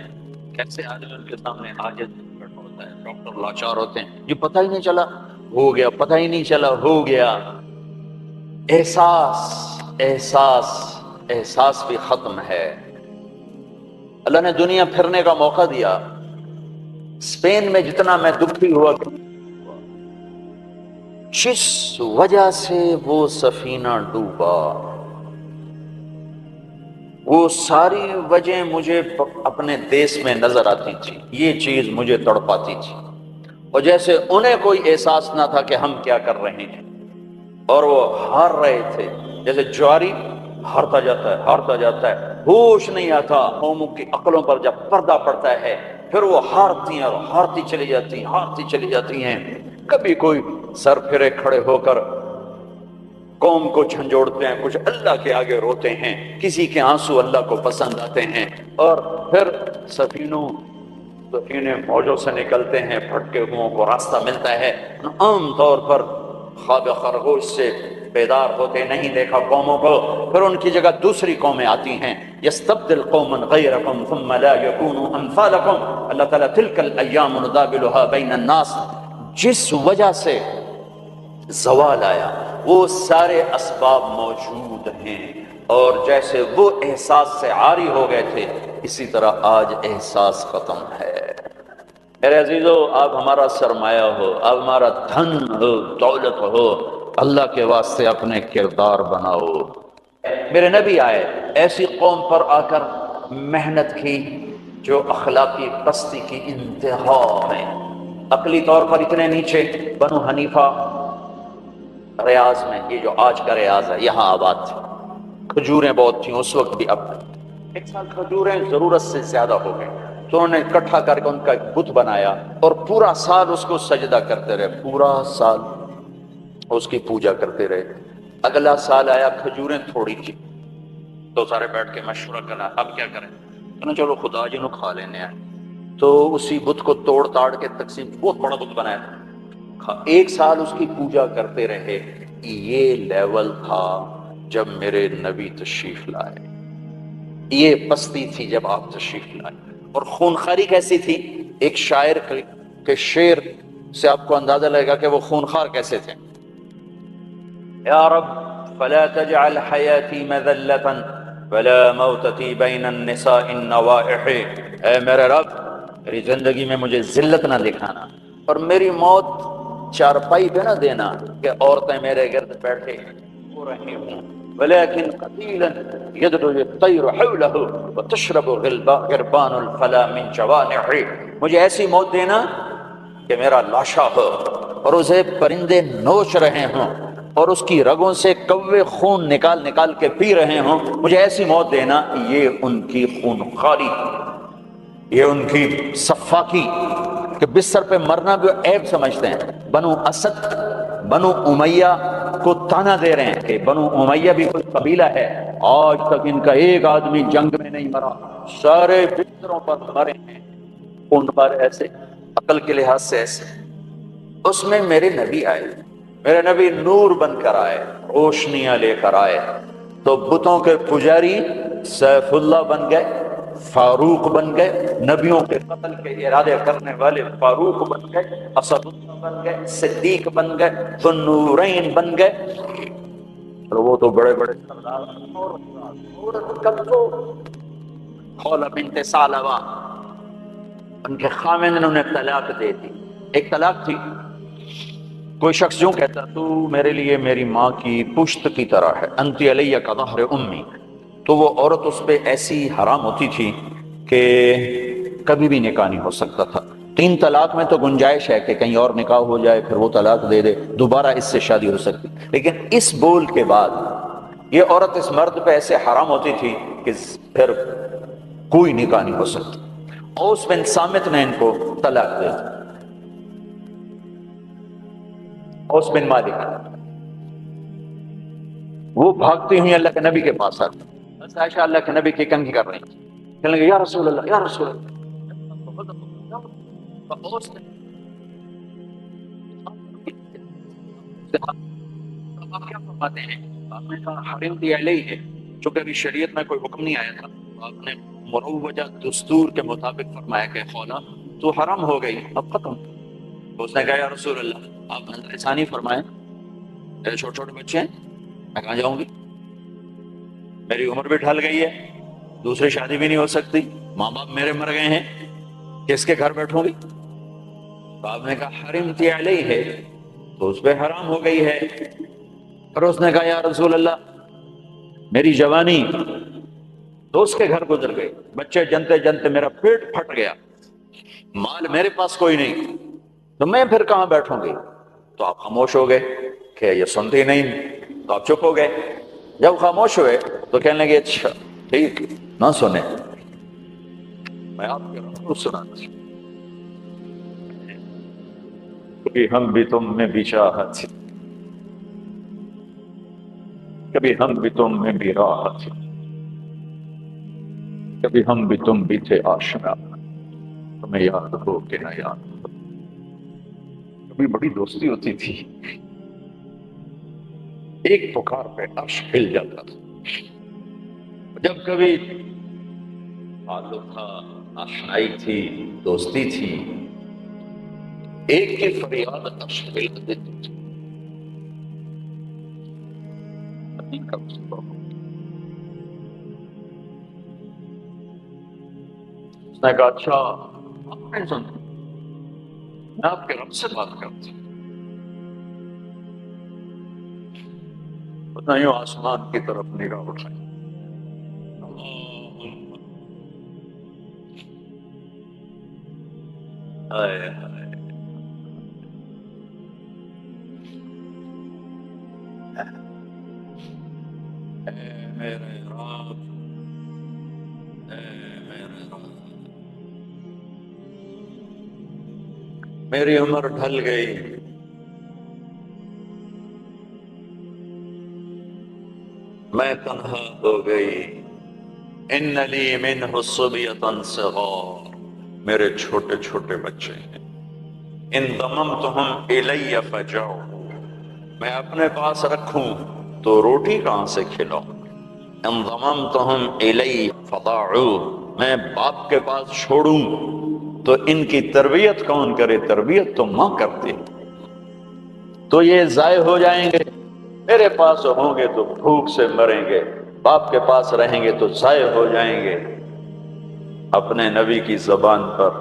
کیسے آدمی ان کے سامنے عاجز بیٹھا ہوتا ہے، ڈاکٹر لاچار ہوتے ہیں، یہ پتہ ہی نہیں چلا ہو گیا، پتہ ہی نہیں چلا ہو گیا۔ احساس، احساس، احساس بھی ختم ہے۔ اللہ نے دنیا پھرنے کا موقع دیا، اسپین میں جتنا میں دکھی ہوا، جس وجہ سے وہ سفینہ ڈوبا، وہ ساری وجہ مجھے اپنے دیس میں نظر آتی تھی، یہ چیز مجھے تڑپاتی تھی، اور جیسے انہیں کوئی احساس نہ تھا کہ ہم کیا کر رہے ہیں، اور وہ ہار رہے تھے، جیسے جواری ہارتا جاتا ہے، ہارتا جاتا ہے، ہوش نہیں آتا۔ قوموں کی عقلوں پر جب پردہ پڑتا ہے پھر وہ ہارتی ہیں اور ہارتی چلی جاتی ہیں، ہارتی چلی جاتی ہیں۔ کبھی کوئی سر پھرے کھڑے ہو کر قوم کو جھنجھوڑتے ہیں، کچھ اللہ کے آگے روتے ہیں، کسی کے آنسو اللہ کو پسند آتے ہیں، اور پھر سفینے موجوں سے نکلتے ہیں، پھٹکے ہوں کو راستہ ملتا ہے۔ عام طور پر خواب خرگوش سے بیدار ہوتے نہیں دیکھا قوموں کو، پھر ان کی جگہ دوسری قومیں آتی ہیں، یستبدل قوما غیرکم ثم لا یکونوا امثالکم، اللہ تعالیٰ تلک الایام نداولها بین الناس، جس وجہ سے زوال آیا وہ سارے اسباب موجود ہیں، اور جیسے وہ احساس سے عاری ہو گئے تھے اسی طرح آج احساس ختم ہے۔ میرے عزیزو، آپ ہمارا سرمایہ ہو، آپ ہمارا دھن ہو، دولت ہو، اللہ کے واسطے اپنے کردار بناؤ۔ میرے نبی آئے، ایسی قوم پر آ کر محنت کی، جو اخلاقی پستی کی انتہا ہے، عقلی طور پر اتنے نیچے. بنو حنیفہ ریاض میں، یہ جو آج کا ریاض ہے، یہاں آباد تھے. کھجوریں بہت تھیں اس وقت بھی، اب ایک سال کھجوریں ضرورت سے زیادہ ہو گئیں تو انہوں نے اکٹھا کر کے ان کا ایک بت بنایا اور پورا سال اس کو سجدہ کرتے رہے، پورا سال اس کی پوجا کرتے رہے. اگلا سال آیا، کھجوریں تھوڑی تھی تو سارے بیٹھ کے مشورہ کرنا اب کیا کریں. کہنا چلو خدا جی نو کھا لینے ہیں. تو اسی بت کو توڑ تاڑ کے تقسیم، بہت بڑا بت بنایا تھا. ایک سال اس کی پوجا کرتے رہے. یہ لیول تھا جب میرے نبی تشریف لائے، یہ پستی تھی جب آپ تشریف لائے. اور خونخاری کیسی تھی؟ ایک شاعر کے شعر سے آپ کو اندازہ لگے گا کہ وہ خونخوار کیسے تھے. یا رب فلا تجعل حیاتی مذلتا ولا موتتی بین النساء النوائح. اے میرے رب، میری زندگی میں مجھے ذلت نہ دکھانا اور میری موت چارپائی پہ نہ دینا کہ عورتیں میرے گرد بیٹھے ہو رہی ہوں. ولكن قتيلا يدعو الطير حوله وتشرب غربان الفلا من جوانحه. مجھے ایسی موت دینا کہ میرا لاشا ہو اور اسے پرندے نوچ رہے ہوں اور اس کی رگوں سے کوے خون نکال نکال کے پی رہے ہوں. مجھے ایسی موت دینا. یہ ان کی خونخواری، یہ ان کی صفاقی کہ بستر پہ مرنا بھی عیب سمجھتے ہیں. بنو اسد، بنو امیہ کو تانا دے رہے ہیں کہ بنو امیہ بھی کوئی قبیلہ ہے، آج تک ان کا ایک آدمی جنگ میں نہیں مرا، سارے بستروں پر مرے ہیں. ان پر ایسے عقل کے لحاظ سے ایسے. اس میں میرے نبی آئے، میرے نبی نور بن کر آئے، روشنیاں لے کر آئے. تو بتوں کے پجاری سیف اللہ بن گئے، فاروق بن گئے، نبیوں کے قتل کے ارادے کرنے والے فاروق بن گئے، اسد اللہ بن گئے، صدیق بن گئے، ذو النورین بن گئے. اور وہ تو بڑے بڑے سردار. عورت کب کو خولہ بنت ثعلبہ، ان کے خاوند نے انہیں طلاق دے دی. ایک طلاق تھی. کوئی شخص یوں کہتا تو میرے لیے میری ماں کی پشت کی طرح ہے، انت علیہ کا ظہر امی، تو وہ عورت اس پہ ایسی حرام ہوتی تھی کہ کبھی بھی نکاح نہیں ہو سکتا تھا. 3 طلاق میں تو گنجائش ہے کہ کہیں اور نکاح ہو جائے پھر وہ طلاق دے دے، دوبارہ اس سے شادی ہو سکتی. لیکن اس بول کے بعد یہ عورت اس مرد پہ ایسے حرام ہوتی تھی کہ پھر کوئی نکاح نہیں ہو سکتا. اوس بن صامت نے ان کو طلاق دے دی. اوس بن مالک، وہ بھاگتی ہوئی اللہ کے نبی کے پاس آتی. بس عائشہ اللہ کے نبی کی کنگھی کر رہی تھی. کہنے لگے یا رسول اللہ، یا رسول اللہ. اوس نے آپ کیا فرماتے ہیں؟ آپ نے کہا حرمت علیہ ہے. چونکہ ابھی شریعت میں کوئی حکم نہیں آیا تھا، آپ نے مروجہ دستور کے مطابق فرمایا کہ خولا تو حرام ہو گئی، اب ختم. تو اس نے کہا یا رسول اللہ آپ احسانی فرمائیں، میرے چھوٹے چھوٹے بچے ہیں، میں کہاں جاؤں گی؟ میری عمر بھی ڈھل گئی ہے، دوسری شادی بھی نہیں ہو سکتی، ماں باپ میرے مر گئے ہیں، کس کے گھر بیٹھوں گی؟ تو آپ نے کہا حرمت علیہ ہے، تو اس پہ حرام ہو گئی ہے. اور اس نے کہا یا رسول اللہ میری جوانی دوست کے گھر گزر گئی، بچے جنتے جنتے میرا پیٹ پھٹ گیا، مال میرے پاس کوئی نہیں، تو میں پھر کہاں بیٹھوں گی؟ تو آپ خاموش ہو گئے کہ یہ سنتے ہی نہیں، تو آپ چپ ہو گئے. جب خاموش ہوئے تو کہنے لگے اچھا ٹھیک نہ سنیں، میں آپ کے رسول سنانا چاہتا ہوں. کبھی ہم بھی تم میں بھی چاہت، کبھی ہم بھی تم میں بھی راحت، کبھی ہم بھی تم بھی تھے آشنا، تمہیں یاد ہو کہ نہ یاد ہو. کبھی بڑی دوستی ہوتی تھی، ایک پکار پہ عرش ہل جاتا تھا. جب کبھی تعلق تھا، آشنائی تھی، دوستی تھی، ایک کی فریاد عرش ہلا دیتی تھی. اس نے کہا اچھا آپ نہیں سنتے، میں آپ کے رب سے بات کرتی ہوں. یوں آسمان کی طرف نگاہ اٹھائی، ہائے ہائے، اے میرے رب، اے میرے رب، میری عمر ڈھل گئی، میں تنہا ہو گئی، ان لی منہ صبیۃ صغار، میرے چھوٹے چھوٹے بچے ہیں، ان ضممتہم الی فجعوا، میں اپنے پاس رکھوں تو روٹی کہاں سے کھلاؤں، ان ضممتہم الی فضاعوا، میں باپ کے پاس چھوڑوں تو ان کی تربیت کون کرے، تربیت تو ماں کرتی، تو یہ ضائع ہو جائیں گے، میرے پاس ہوں گے تو بھوک سے مریں گے، باپ کے پاس رہیں گے تو ضائع ہو جائیں گے۔ اپنے نبی کی زبان پر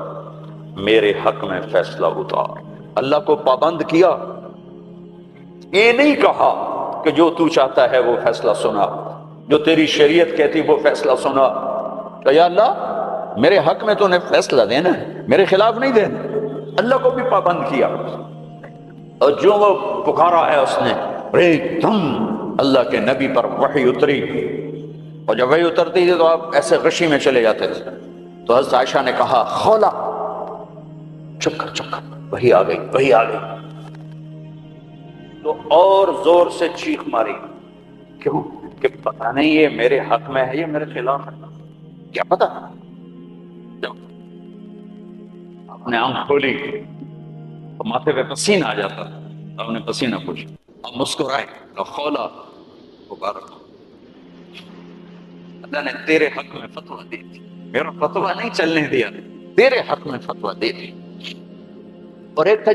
میرے حق میں فیصلہ اتار، اللہ کو پابند کیا، یہ نہیں کہا کہ جو تو چاہتا ہے وہ فیصلہ سنا، جو تیری شریعت کہتی وہ فیصلہ سنا، کہ یا اللہ میرے حق میں تو نے فیصلہ دینا ہے، میرے خلاف نہیں دینا، اللہ کو بھی پابند کیا، اور جو وہ پکارا ہے اس نے ایک دم اللہ کے نبی پر وحی اتری، اور جب وحی اترتی تھی تو آپ ایسے غشی میں چلے جاتے تھے، تو حضرت عائشہ نے کہا خولا چپ کر چپ کر، وحی آ گئی وحی آ گئی، تو اور زور سے چیخ ماری، کیوں کہ پتہ نہیں یہ میرے حق میں ہے یا میرے خلاف ہے، کیا پتہ، جب آپ نے آنکھ کھولی تو ماتھے پہ پسینہ آ جاتا تھا، آپ نے پسینہ پوچھا، آپ مسکرائے تو خولا مبارک ہو، اللہ نے تیرے حق میں فتویٰ دی تھی، میرا فتویٰ نہیں چلنے دیا، تیرے حق میں فتویٰ دی تھی۔ اور ایک تھا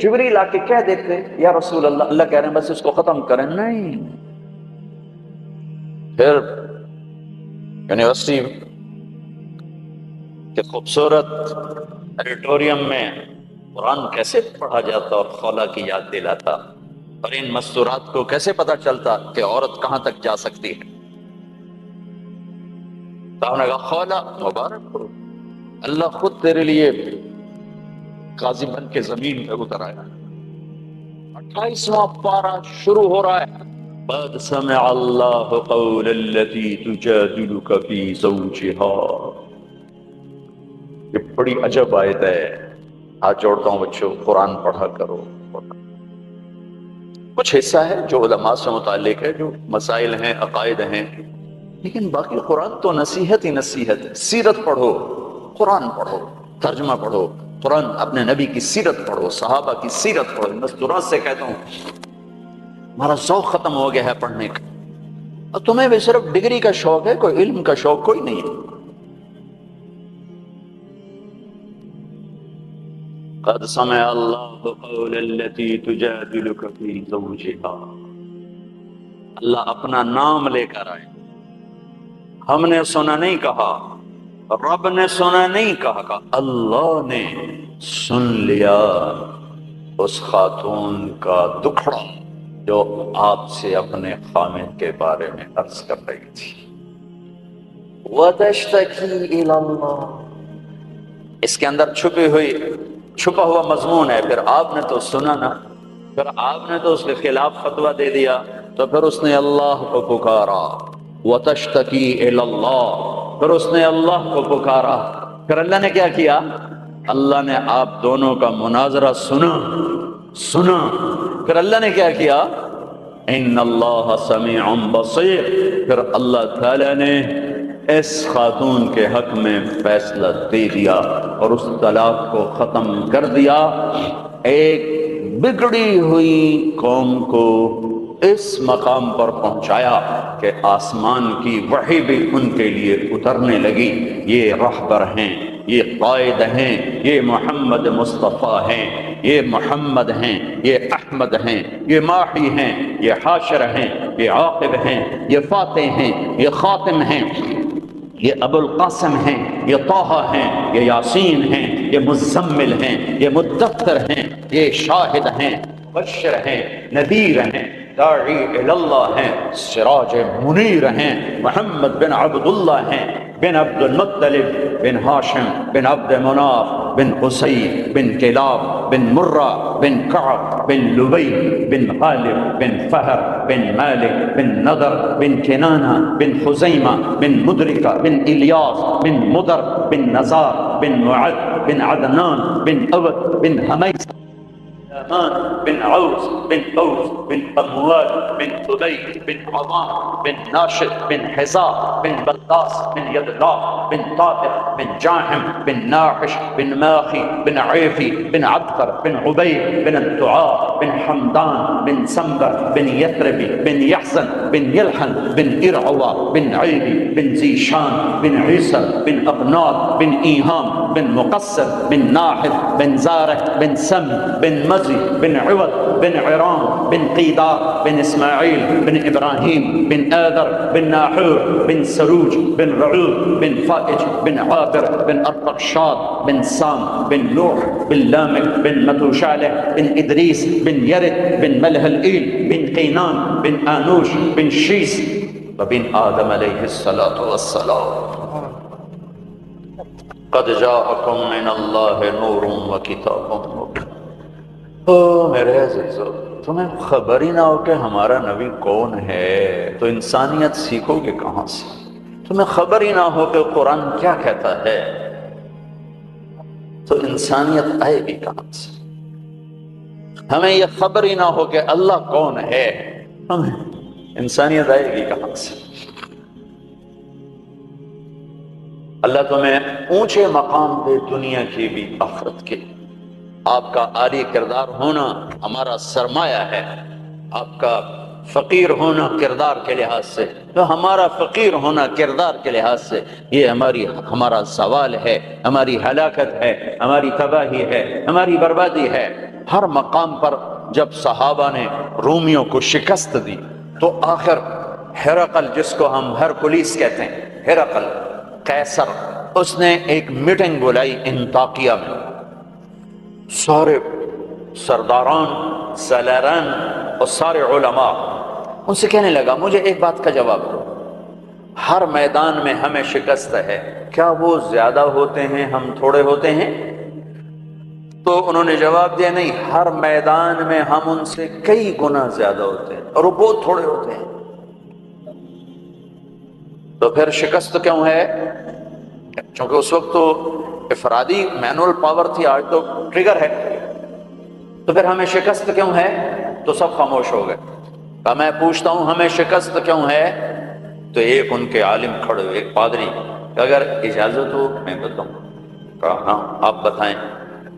جبریل آ کے کہہ دیتے یا رسول اللہ، اللہ کہہ رہے ہیں بس اس کو ختم کریں، نہیں، پھر یونیورسٹی کے خوبصورت ایڈیٹوریم میں قرآن کیسے پڑھا جاتا اور خولا کی یاد دلاتا، اور ان مستورات کو کیسے پتا چلتا کہ عورت کہاں تک جا سکتی ہے، تو ہم نے کہا خولا مبارک ہو، اللہ خود تیرے لیے قاضی بن کے زمین پہ اتر آیا۔ 28واں پارہ شروع ہو رہا ہے، قد سمع اللہ قول التي تجادلك في زوجها، یہ بڑی عجب آیت ہے، ہاتھ جوڑتا ہوں بچوں قرآن پڑھا کرو، کچھ حصہ ہے جو علماء سے متعلق ہے، جو مسائل ہیں عقائد ہیں، لیکن باقی قرآن تو نصیحت ہی نصیحت ہے، سیرت پڑھو، قرآن پڑھو، ترجمہ پڑھو، قرآن اپنے نبی کی سیرت پڑھو، صحابہ کی سیرت پڑھو، مستورات سے کہتا ہوں ہمارا ذوق ختم ہو گیا ہے پڑھنے کا، اور تمہیں بھی صرف ڈگری کا شوق ہے، کوئی علم کا شوق کوئی نہیں ہے۔ قد سمع اللہ قول التي تجادلك في زوجها، اللہ اپنا نام لے کر آئے، ہم نے سنا نہیں کہا، رب نے سنا نہیں کہا، اللہ نے سن لیا اس خاتون کا دکھڑا جو آپ سے اپنے خامن کے بارے میں عرض کر رہی تھی، وَتَشْتَكِي إِلَى اللَّهِ، اس کے اندر چھپا ہوا مضمون ہے، پھر آپ نے تو سنا نا، پھر آپ نے تو اس کے خلاف فتویٰ دے دیا، تو پھر اس نے اللہ کو پکارا، وَتَشْتَكِي إِلَى اللَّهِ، پھر اس نے اللہ کو پکارا، پھر اللہ نے کیا کیا، اللہ نے آپ دونوں کا مناظرہ سنا، پھر اللہ نے کیا کیا، ان اللہ سمیع بصیر، پھر اللہ تعالی نے اس خاتون کے حق میں فیصلہ دے دیا اور اس طلاق کو ختم کر دیا، ایک بگڑی ہوئی قوم کو اس مقام پر پہنچایا کہ آسمان کی وحی بھی ان کے لیے اترنے لگی، یہ رہبر ہیں، یہ قائد ہیں، یہ محمد مصطفیٰ ہیں، یہ محمد ہیں، یہ احمد ہیں، یہ ماحی ہیں، یہ حاشر ہیں، یہ عاقب ہیں، یہ فاتح ہیں، یہ خاتم ہیں، یہ ابو القاسم ہیں، یہ طٰہٰ ہیں، یہ یاسین ہیں، یہ مزمل ہیں، یہ مدثر ہیں، یہ شاہد ہیں، مبشر ہیں، نذیر ہیں، داعی اللہ ہیں، سراج منیر ہیں، محمد بن عبداللہ ہیں، بن عبد المطلب بن ہاشم بن عبد مناف بن قصی بن کلاب بن مرہ بن کعب بن لبی بن غالب بن فہر بن مالک بن نضر بن کنانہ بن خزیمہ بن مدرکہ بن الیاس بن مدر بن نزار بن معد بن عدنان بن اوت بن حمیس سليمان بن عوس بن أوس بن قموال بن أبي بن عظام بن ناشد بن حزاء بن بلقاس بن يدلاف بن طارق بن جاحم بن ناحش بن ماخي بن عيفي بن عبقر بن عبيد بن الدعاء بن حمدان بن سنبر بن يثربي بن يحزن بن يلحن بن إرعوى بن عيبي بن زيشان بن عيسى بن أقناط بن إيهام بن مقصر بن ناحف بن زارع بن سم بن مزي بن عوض بن عرام بن قيدار بن إسماعيل بن إبراهيم بن آذر بن ناحور بن سروج بن رعوب بن فائج بن عابر بن أرطقشاد بن سام بن نوح بن لامك بن متوشالح بن إدريس بن يرد بن ملهلئيل بن قينان بن آنوش بن شيس وبن آدم عليه الصلاة والسلام قد جاءكم من الله نور وكتاب مبين۔ او میرے عزیزو، تمہیں خبر ہی نہ ہو کہ ہمارا نبی کون ہے تو انسانیت سیکھو گے کہاں سے؟ تمہیں خبر ہی نہ ہو کہ قرآن کیا کہتا ہے تو انسانیت آئے گی کہاں سے؟ ہمیں یہ خبر ہی نہ ہو کہ اللہ کون ہے، ہمیں انسانیت آئے گی کہاں سے؟ اللہ تمہیں اونچے مقام دے، دنیا کی بھی آخرت کے۔ آپ کا عالی کردار ہونا ہمارا سرمایہ ہے، آپ کا فقیر ہونا کردار کے لحاظ سے، تو ہمارا فقیر ہونا کردار کے لحاظ سے یہ ہمارا سوال ہے، ہماری ہلاکت ہے، ہماری تباہی ہے، ہماری بربادی ہے۔ ہر مقام پر جب صحابہ نے رومیوں کو شکست دی تو آخر ہرقل، جس کو ہم ہرکلیس کہتے ہیں، ہرقل قیصر، اس نے ایک میٹنگ بلائی انطاکیہ میں، سارے سرداران، سالاران اور سارے علماء، ان سے کہنے لگا مجھے ایک بات کا جواب دو، ہر میدان میں ہمیں شکست ہے، کیا وہ زیادہ ہوتے ہیں ہم تھوڑے ہوتے ہیں؟ تو انہوں نے جواب دیا نہیں، ہر میدان میں ہم ان سے کئی گنا زیادہ ہوتے ہیں اور وہ بہت تھوڑے ہوتے ہیں۔ تو پھر شکست کیوں ہے؟ چونکہ اس وقت تو افرادی مینول پاور تھی، آج تو ٹریگر ہے۔ تو پھر ہمیں شکست کیوں ہے؟ تو سب خاموش ہو گئے۔ میں پوچھتا ہوں ہمیں شکست کیوں ہے؟ تو ایک ان کے عالم کھڑے ہوئے، ایک پادری، کہ اگر اجازت ہو میں بتاؤں۔ کہا ہاں آپ بتائیں۔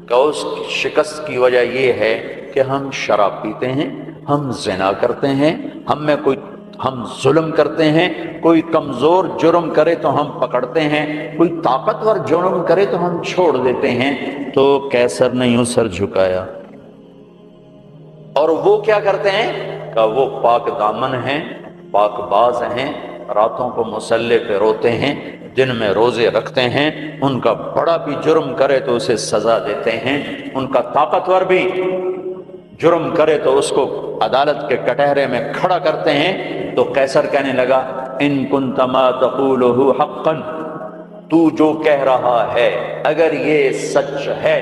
کہ اس شکست کی وجہ یہ ہے کہ ہم شراب پیتے ہیں، ہم زنا کرتے ہیں، ہم ظلم کرتے ہیں، کوئی کمزور جرم کرے تو ہم پکڑتے ہیں، کوئی طاقتور جرم کرے تو ہم چھوڑ دیتے ہیں۔ تو قیصر نے یوں سر جھکایا، اور وہ کیا کرتے ہیں؟ کہ وہ پاک دامن ہیں، پاک باز ہیں، راتوں کو مصلی پہ روتے ہیں، دن میں روزے رکھتے ہیں، ان کا بڑا بھی جرم کرے تو اسے سزا دیتے ہیں، ان کا طاقتور بھی جرم کرے تو اس کو عدالت کے کٹہرے میں کھڑا کرتے ہیں۔ تو قیصر کہنے لگا ان کنت ما تقوله حقا، تو جو کہہ رہا ہے اگر یہ سچ ہے،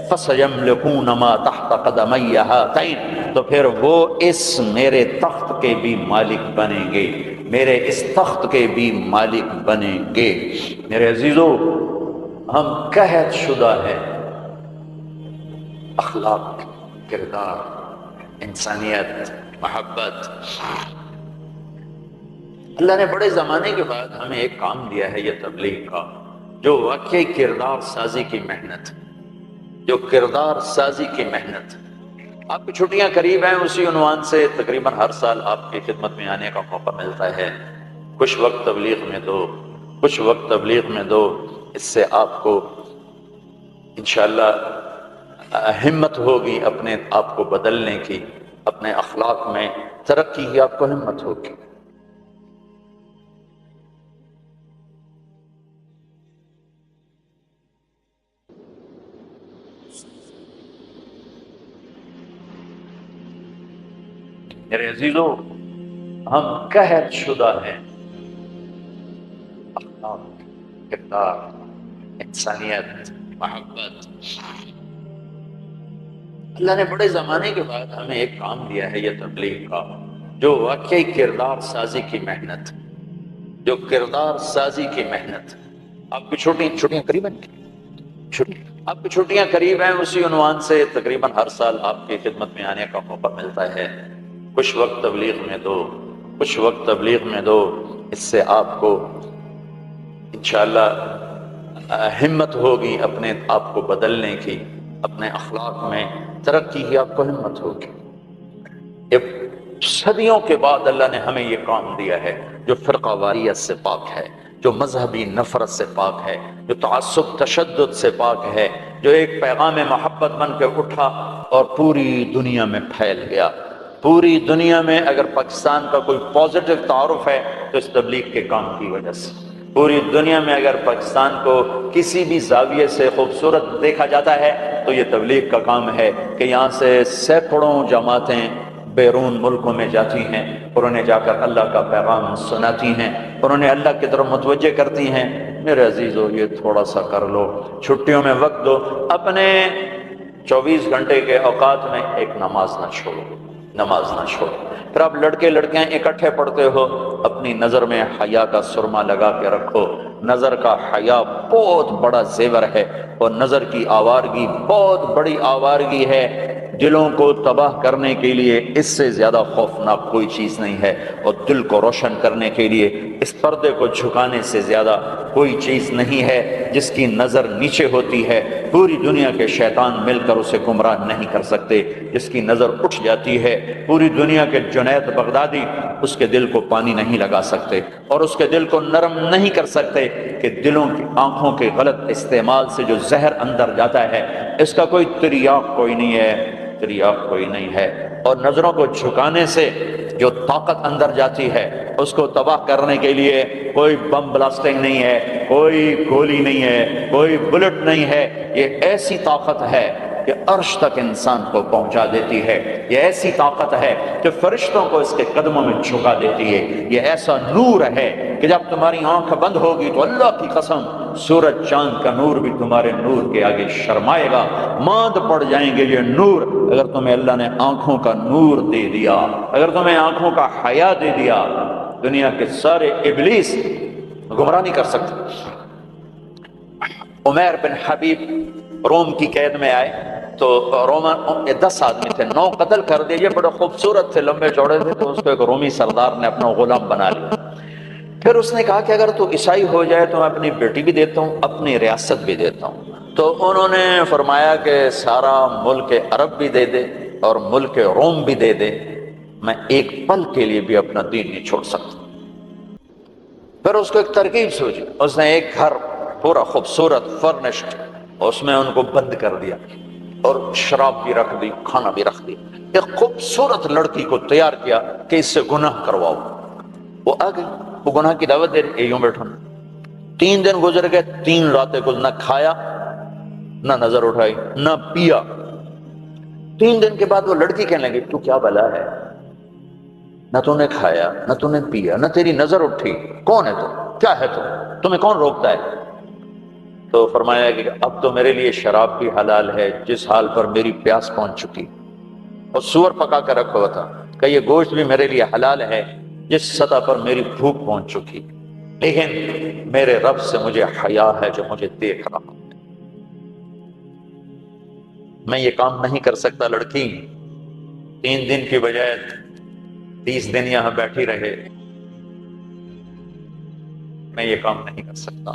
فَسَيَمْلِكُونَ مَا تَحْتَ قَدَمَيَّ هَاتَيْنِ، تو پھر وہ اس میرے تخت کے بھی مالک بنیں گے، میرے اس تخت کے بھی مالک بنیں گے۔ میرے عزیزو، ہم قحط شدہ ہیں، اخلاق، کردار، انسانیت، محبت۔ اللہ نے بڑے زمانے کے بعد ہمیں ایک کام دیا ہے، یہ تبلیغ کا، جو واقعی کردار سازی کی محنت، جو کردار سازی کی محنت۔ آپ کی چھٹیاں قریب ہیں، اسی عنوان سے تقریباً ہر سال آپ کی خدمت میں آنے کا موقع ملتا ہے۔ کچھ وقت تبلیغ میں دو، کچھ وقت تبلیغ میں دو، اس سے آپ کو انشاءاللہ ہمت ہوگی اپنے آپ کو بدلنے کی، اپنے اخلاق میں ترقی کی آپ کو ہمت ہوگی۔ میرے عزیزو، ہم قحط شدہ ہیں، اخلاق، کردار، انسانیت، محبت۔ اللہ نے بڑے زمانے کے بعد ہمیں ایک کام دیا ہے یہ تبلیغ کا، جو واقعی کردار سازی کی محنت، جو کردار سازی کی محنت۔ آپ کی چھٹیاں قریب ہیں، آپ کی چھٹیاں قریب ہیں، اسی عنوان سے تقریباً ہر سال آپ کی خدمت میں آنے کا موقع ملتا ہے۔ کچھ وقت تبلیغ میں دو، کچھ وقت تبلیغ میں دو، اس سے آپ کو انشاءاللہ ہمت ہوگی اپنے آپ کو بدلنے کی، اپنے اخلاق میں ترقی کی آپ کو ہمت ہوگی۔ یہ صدیوں کے بعد اللہ نے ہمیں یہ کام دیا ہے، جو فرقہ واریت سے پاک ہے، جو مذہبی نفرت سے پاک ہے، جو تعصب تشدد سے پاک ہے، جو ایک پیغام محبت بن کے اٹھا اور پوری دنیا میں پھیل گیا۔ پوری دنیا میں اگر پاکستان کا کوئی پازیٹو تعارف ہے تو اس تبلیغ کے کام کی وجہ سے۔ پوری دنیا میں اگر پاکستان کو کسی بھی زاویے سے خوبصورت دیکھا جاتا ہے تو یہ تبلیغ کا کام ہے کہ یہاں سے سینکڑوں جماعتیں بیرون ملکوں میں جاتی ہیں اور انہیں جا کر اللہ کا پیغام سناتی ہیں اور انہیں اللہ کی طرف متوجہ کرتی ہیں۔ میرے عزیزو، یہ تھوڑا سا کر لو، چھٹیوں میں وقت دو، اپنے 24 گھنٹے کے اوقات میں ایک نماز نہ چھوڑو، نماز نہ چھوڑو۔ پھر آپ لڑکے لڑکیاں اکٹھے پڑھتے ہو، اپنی نظر میں حیا کا سرما لگا کے رکھو۔ نظر کا حیا بہت بڑا زیور ہے اور نظر کی آوارگی بہت بڑی آوارگی ہے۔ دلوں کو تباہ کرنے کے لیے اس سے زیادہ خوفناک کوئی چیز نہیں ہے، اور دل کو روشن کرنے کے لیے اس پردے کو جھکانے سے زیادہ کوئی چیز نہیں ہے۔ جس کی نظر نیچے ہوتی ہے پوری دنیا کے شیطان مل کر اسے گمراہ نہیں کر سکتے، جس کی نظر اٹھ جاتی ہے پوری دنیا کے جنید بغدادی اس کے دل کو پانی نہیں لگا سکتے اور اس کے دل کو نرم نہیں کر سکتے کہ دلوں کی آنکھوں کے غلط استعمال سے جو زہر اندر جاتا ہے اس کا کوئی تریاق کوئی نہیں ہے، تریاق کوئی نہیں ہے۔ اور نظروں کو جھکانے سے جو طاقت اندر جاتی ہے اس کو تباہ کرنے کے لیے کوئی بم بلاسٹنگ نہیں ہے، کوئی گولی نہیں ہے، کوئی بلٹ نہیں ہے۔ یہ ایسی طاقت ہے کہ عرش تک انسان کو پہنچا دیتی ہے، یہ ایسی طاقت ہے کہ فرشتوں کو اس کے قدموں میں جھکا دیتی ہے، یہ ایسا نور ہے کہ جب تمہاری آنکھ بند ہوگی تو اللہ کی قسم سورج چاند کا نور بھی تمہارے نور کے آگے شرمائے گا، ماند پڑ جائیں گے یہ نور۔ اگر تمہیں اللہ نے آنکھوں کا نور دے دیا، اگر تمہیں آنکھوں کا حیا دے دیا، دنیا کے سارے ابلیس گمراہ نہیں کر سکتے۔ عمیر بن حبیب روم کی قید میں آئے تو رومن 10 آدمی تھے، 9 قتل کر دیے، یہ بڑے خوبصورت تھے، لمبے چوڑے تھے، تو اس کو ایک رومی سردار نے اپنا غلام بنا لیا۔ پھر اس نے کہا کہ اگر تو عیسائی ہو جائے تو میں اپنی بیٹی بھی دیتا ہوں، اپنی ریاست بھی دیتا ہوں۔ تو انہوں نے فرمایا کہ سارا ملک عرب بھی دے دے اور ملک روم بھی دے دے، میں ایک پل کے لیے بھی اپنا دین نہیں چھوڑ سکتا۔ پھر اس کو ایک ترکیب سوچی، اس نے ایک گھر پورا خوبصورت فرنشڈ اس میں ان کو بند کر دیا اور شراب بھی رکھ دی، کھانا بھی رکھ دیا، ایک خوبصورت لڑکی کو تیار کیا کہ اس سے گناہ کرواؤ۔ وہ آ گئی، وہ گناہ کی دعوت دے رہی، یوں بیٹھا۔ 3 دن گزر گئے، 3 راتیں کچھ نہ کھایا، نہ نظر اٹھائی، نہ پیا۔ 3 دن کے بعد وہ لڑکی کہنے لگی تو کیا بلا ہے، نہ تو نے کھایا نہ تو نے پیا نہ تیری نظر اٹھی، کون ہے تو، کیا ہے تو، تمہیں کون روکتا ہے؟ تو فرمایا کہ اب تو میرے لیے شراب بھی حلال ہے جس حال پر میری پیاس پہنچ چکی، اور سور پکا کر رکھا ہوا تھا کہ یہ گوشت بھی میرے لیے حلال ہے جس سطح پر میری بھوک پہنچ چکی، لیکن میرے رب سے مجھے حیا ہے جو مجھے دیکھ رہا ہے، میں یہ کام نہیں کر سکتا۔ لڑکی 3 دن کی بجائے 30 دن یہاں بیٹھی رہے، میں یہ کام نہیں کر سکتا،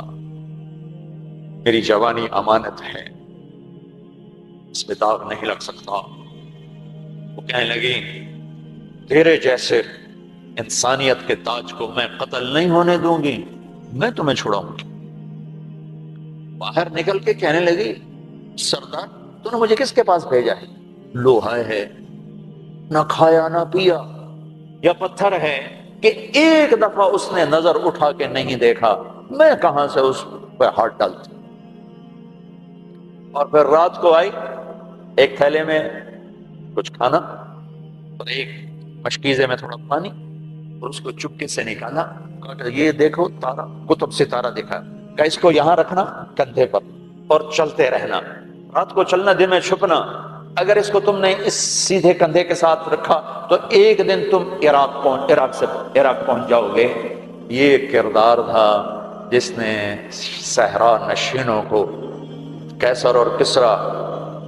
میری جوانی امانت ہے، اس میں داغ نہیں لگ سکتا۔ وہ کہنے لگی تیرے جیسے انسانیت کے تاج کو میں قتل نہیں ہونے دوں گی، میں تمہیں چھڑاؤں گی۔ باہر نکل کے کہنے لگی سردار تو نے مجھے کس کے پاس بھیجا ہے؟ لوہا ہے، نہ کھایا نہ پیا، یا پتھر ہے کہ ایک دفعہ اس نے نظر اٹھا کے نہیں دیکھا، میں کہاں سے اس پہ ہاتھ ڈالتی؟ اور پھر رات کو آئی، ایک تھیلے میں کچھ کھانا اور ایک مشکیزے میں تھوڑا پانی، اور اس کو چپکے سے نکالا، کہ یہ دیکھو تارا، کتب ستارہ دکھا کہ اس کو یہاں رکھنا کندھے پر اور چلتے رہنا، رات کو چلنا دن میں چھپنا، اگر اس کو تم نے اس سیدھے کندھے کے ساتھ رکھا تو ایک دن تم عراق پہنچ جاؤ گے۔ یہ کردار تھا جس نے صحرا نشینوں کو کیسر اور کسرا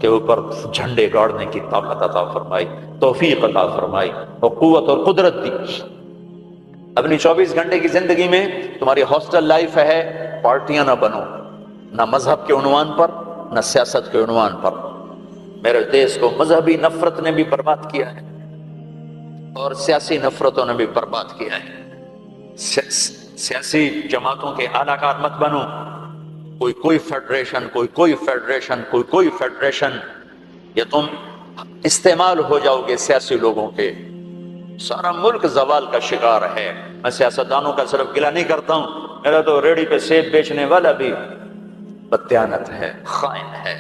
کے اوپر جھنڈے گاڑنے کی طاقت عطا فرمائی، توفیق عطا فرمائی اور قوت اور قدرت دی۔ اپنی 24 گھنٹے کی زندگی میں تمہاری ہاسٹل لائف ہے، پارٹیاں نہ بنو، نہ مذہب کے عنوان پر نہ سیاست کے عنوان پر۔ میرے دیش کو مذہبی نفرت نے بھی برباد کیا ہے اور سیاسی نفرتوں نے بھی برباد کیا ہے۔ سیاسی جماعتوں کے اعلی کار مت بنو، کوئی فیڈریشن، کوئی فیڈریشن، یا تم استعمال ہو جاؤ گے سیاسی لوگوں کے، سارا ملک زوال کا شکار ہے۔ میں سیاستدانوں کا صرف گلہ نہیں کرتا ہوں، میرا تو ریڑھی پہ سیب بیچنے والا بھی بددیانت ہے، خائن ہے،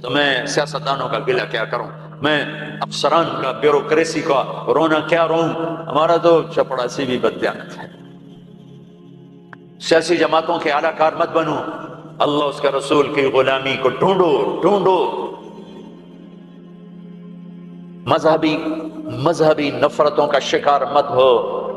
تو میں سیاستدانوں کا گلہ کیا کروں، میں افسران کا، بیوروکریسی کا رونا کیا روں، ہمارا تو چپڑاسی بھی بددیانت ہے۔ سیاسی جماعتوں کے اعلی کار مت بنو، اللہ اس کے رسول کی غلامی کو ڈھونڈو، مذہبی نفرتوں کا شکار مت ہو۔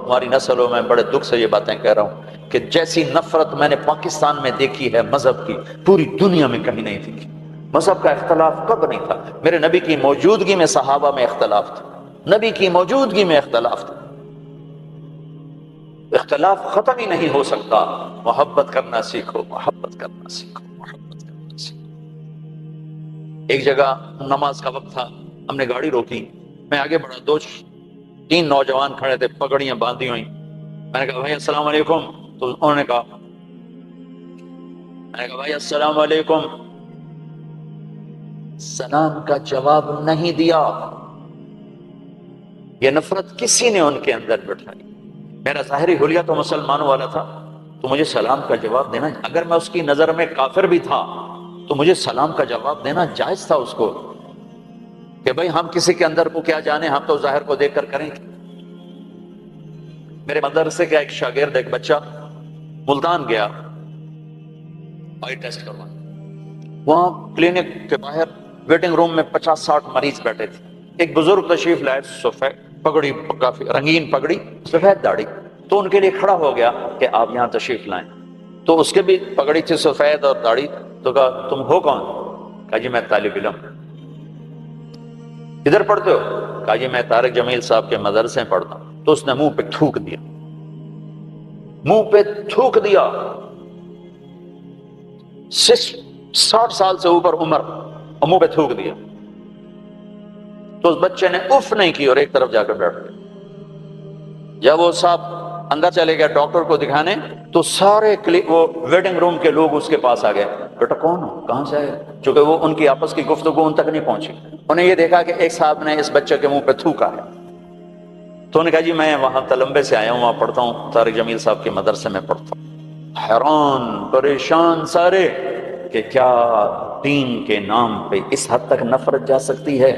ہماری نسلوں میں بڑے دکھ سے یہ باتیں کہہ رہا ہوں کہ جیسی نفرت میں نے پاکستان میں دیکھی ہے مذہب کی، پوری دنیا میں کہیں نہیں دیکھی۔ مذہب کا اختلاف کب نہیں تھا؟ میرے نبی کی موجودگی میں صحابہ میں اختلاف تھا، نبی کی موجودگی میں اختلاف تھا، اختلاف ختم ہی نہیں ہو سکتا۔ محبت کرنا سیکھو، محبت کرنا سیکھو، محبت کرنا سیکھو۔ ایک جگہ نماز کا وقت تھا، ہم نے گاڑی روکی، میں آگے بڑھا، 2-3 نوجوان کھڑے تھے، پگڑیاں باندھی ہوئی، میں نے کہا بھائی السلام علیکم، تو انہوں نے کہا، میں نے کہا بھائی السلام علیکم، سلام کا جواب نہیں دیا۔ یہ نفرت کسی نے ان کے اندر بٹھائی۔ میرا ظاہری حلیہ تو مسلمانوں والا تھا، تو مجھے سلام کا جواب دینا، اگر میں اس کی نظر میں کافر بھی تھا تو مجھے سلام کا جواب دینا جائز تھا اس کو، کہ بھئی ہم کسی کے اندر کو کیا جانے، ہم تو ظاہر کو دیکھ کر کریں گے۔ میرے مدرسے کا ایک شاگرد، ایک بچہ ملتان گیا آئی ٹیسٹ کروانے، وہاں کلینک کے باہر ویٹنگ روم میں 50-60 مریض بیٹھے تھے، ایک بزرگ تشریف لائے، سفید پگڑی، کافی رنگین پگڑی، سفید داڑھی، تو ان کے لیے کھڑا ہو گیا کہ آپ یہاں تشریف لائیں، تو اس کے بھی پگڑی تھی سفید اور داڑھی، تو کہا تم ہو کون؟ کہا جی میں طالب علم۔ کدھر پڑھتے ہو؟ کہا جی میں طارق جمیل صاحب کے مدرسے میں پڑھتا ہوں۔ تو اس نے منہ پہ تھوک دیا، منہ پہ تھوک دیا، 60 سال سے اوپر عمر، اور منہ پہ تھوک دیا۔ تو اس بچے نے اف نہیں کی اور ایک طرف جا کر بیٹھ گیا۔ جب وہ صاحب اندر چلے گیا ڈاکٹر کو دکھانے، تو سارے وہ ویٹنگ روم کے لوگ اس کے پاس آ گئے، بیٹا کون ہو، کہاں سے آئے؟ چونکہ وہ ان کی آپس کی گفتگو ان تک نہیں پہنچی، انہیں یہ دیکھا کہ ایک صاحب نے اس بچے کے منہ پہ تھوکا ہے، تو انہوں نے کہا جی میں وہاں تلمبے سے آیا ہوں، وہاں پڑھتا ہوں، طارق جمیل صاحب کے مدرسے میں پڑھتا ہوں۔ حیران پریشان سارے کہ کیا دین کے نام پہ اس حد تک نفرت جا سکتی ہے؟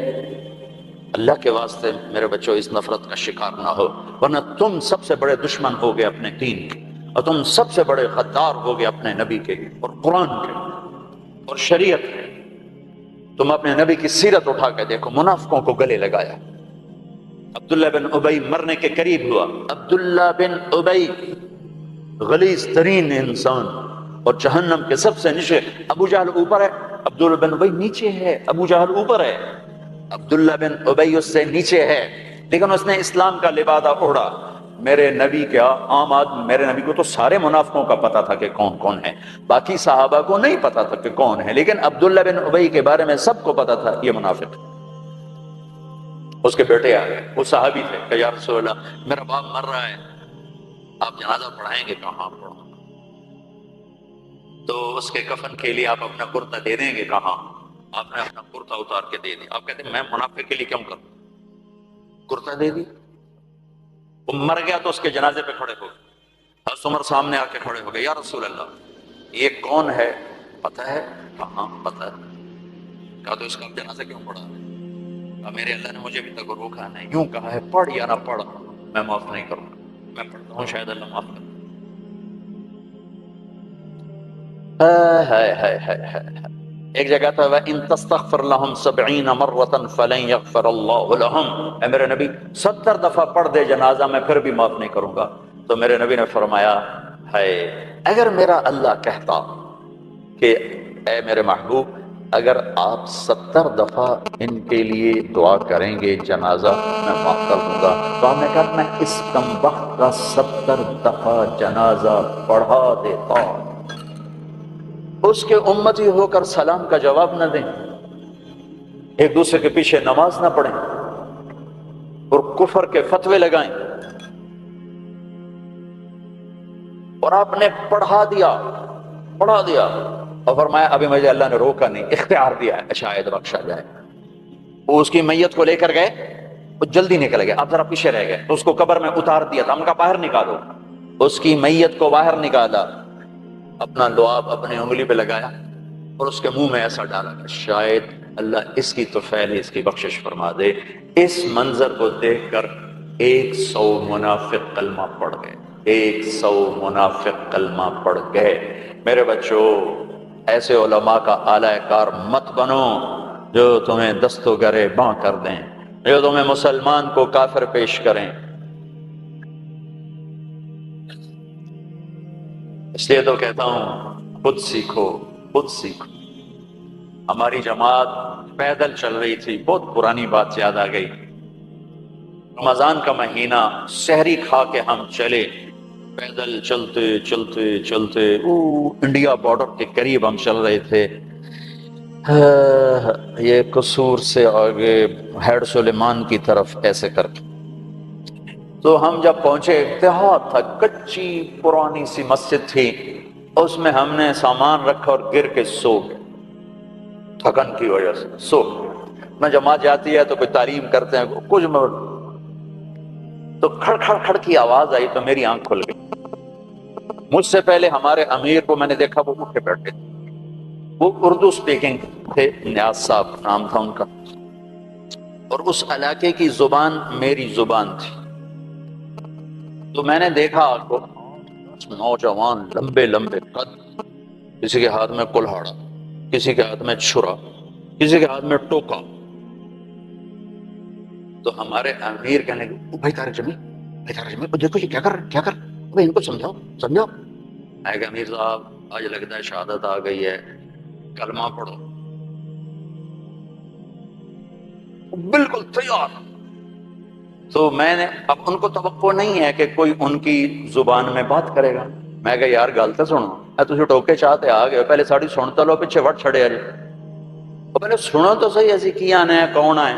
اللہ کے واسطے میرے بچوں اس نفرت کا شکار نہ ہو، ورنہ تم سب سے بڑے دشمن ہو گے اپنے دین کے، اور تم سب سے بڑے غدار ہو گے اپنے نبی کے اور قرآن کے اور شریعت کے۔ تم اپنے نبی کی سیرت اٹھا کے دیکھو، منافقوں کو گلے لگایا، عبداللہ بن ابی مرنے کے قریب ہوا، عبداللہ بن ابی غلیظ ترین انسان اور جہنم کے سب سے نیچے، ابو جہل اوپر ہے، عبداللہ بن ابی نیچے ہے، ابو جہل اوپر ہے، عبداللہ بن ابی اس سے نیچے ہے، لیکن اس نے اسلام کا لبادہ اوڑھا۔ میرے نبی کیا عام آدمی، میرے نبی کو تو سارے منافقوں کا پتا تھا کہ کون کون ہے، باقی صحابہ کو نہیں پتا تھا کہ کون ہے، لیکن عبداللہ بن ابی کے بارے میں سب کو پتا تھا یہ منافق۔ اس کے بیٹے آ گئے، وہ صحابی تھے، کہ یا رسول اللہ میرا باپ مر رہا ہے، آپ جنازہ پڑھائیں گے؟ کہاں پڑھوں؟ تو اس کے کفن کے لیے آپ اپنا کرتا دے دیں گے؟ کہاں؟ آپ نے اپنا کرتا اتار کے دے دیا۔ آپ کہتے ہیں میں منافق کے لیے کیوں کروں؟ کرتا دے دی۔ وہ مر گیا تو اس کے جنازے پہ کھڑے ہو گئے، حضرت عمر سامنے آ کے کھڑے ہو گئے، یا رسول اللہ یہ کون ہے؟ پتہ ہے؟ کہاں پتہ ہے؟ کہا تو اس کا جنازہ کیوں پڑھا؟ کہا میرے اللہ نے مجھے بھی تک روکا نہیں، یوں کہا ہے پڑھ یا نہ پڑھ میں معاف نہیں کروں گا، میں پڑھتا ہوں شاید اللہ معاف کرے۔ ایک جگہ تھا وَإِن تَسْتَغْفِرْ لَهُمْ 70 مَرَّةً فَلَن يَغْفِرَ اللَّهُ لَهُمْ، اے میرے نبی 70 دفعہ پڑھ دے جنازہ میں پھر بھی معاف نہیں کروں گا۔ تو میرے نبی نے فرمایا ہے اگر میرا اللہ کہتا کہ اے میرے محبوب اگر آپ 70 دفعہ ان کے لیے دعا کریں گے جنازہ میں معاف کر دوں گا، تو ہم نے کہا میں اس کمبخت کا 70 دفعہ جنازہ پڑھا دیتا، اس کے امتی ہو کر سلام کا جواب نہ دیں، ایک دوسرے کے پیچھے نماز نہ پڑھیں اور کفر کے فتوے لگائیں، اور آپ نے پڑھا دیا اور فرمایا ابھی مجھے اللہ نے روکا نہیں، اختیار دیا ہے شاید بخشا جائے۔ وہ اس کی میت کو لے کر گئے، وہ جلدی نکل گئے، آپ ذرا پیچھے رہ گئے، تو اس کو قبر میں اتار دیا تھا، ہم کہا باہر نکالو، اس کی میت کو باہر نکالا، اپنا لعاب اپنی انگلی پہ لگایا اور اس کے منہ میں ایسا ڈالا کہ شاید اللہ اس کی توفیل اس کی بخشش فرما دے۔ اس منظر کو دیکھ کر 100 منافق کلمہ پڑھ گئے، 100 منافق کلمہ پڑھ گئے۔ میرے بچوں ایسے علماء کا اعلی کار مت بنو جو تمہیں دست و گرے باں کر دیں، جو تمہیں مسلمان کو کافر پیش کریں۔ اس لیے تو کہتا ہوں خود سیکھو، خود سیکھو۔ ہماری جماعت پیدل چل رہی تھی، بہت پرانی بات یاد آ گئی، رمضان کا مہینہ، سحری کھا کے ہم چلے، پیدل چلتے چلتے چلتے انڈیا بارڈر کے قریب ہم چل رہے تھے، یہ قصور سے آگے ہیڈ سلیمان کی طرف ایسے کر کے، تو ہم جب پہنچے انتہا تھا، کچی پرانی سی مسجد تھی، اس میں ہم نے سامان رکھا اور گر کے سو گئے، تھکن کی وجہ سے سو گئے۔ میں جماعت جاتی ہے تو کوئی تعلیم کرتے ہیں کچھ میں، تو کھڑ کھڑ کھڑ کی آواز آئی تو میری آنکھ کھل گئی۔ مجھ سے پہلے ہمارے امیر کو میں نے دیکھا وہ اٹھے بیٹھے تھے، وہ اردو سپیکنگ تھے، نیاز صاحب نام تھا ان کا، اور اس علاقے کی زبان میری زبان تھی۔ تو میں نے دیکھا کو نوجوان لمبے لمبے قد، کسی کے ہاتھ میں کلہاڑا، کسی کے ہاتھ میں چھرا، کسی کے ہاتھ میں ٹوکا، تو ہمارے امیر کہنے لگے بھائی طارق جمیل دیکھو یہ کیا کر بھائی ان کو سمجھاؤ۔ میں کہ امیر صاحب آج لگتا ہے شہادت آ گئی ہے، کلمہ پڑھو۔ بالکل تیار۔ تو میں نے اب ان کو توقع نہیں ہے کہ کوئی ان کی زبان میں بات کرے گا، میں کہا یار گل تو سنو، تسی ٹوکے چاہتے آ گئے پہلے ساڑی سن تو لو، پیچھے وٹ چھڑے آ جائے، پہلے سنو تو صحیح، ایسی کی آنا ہے کون آئے۔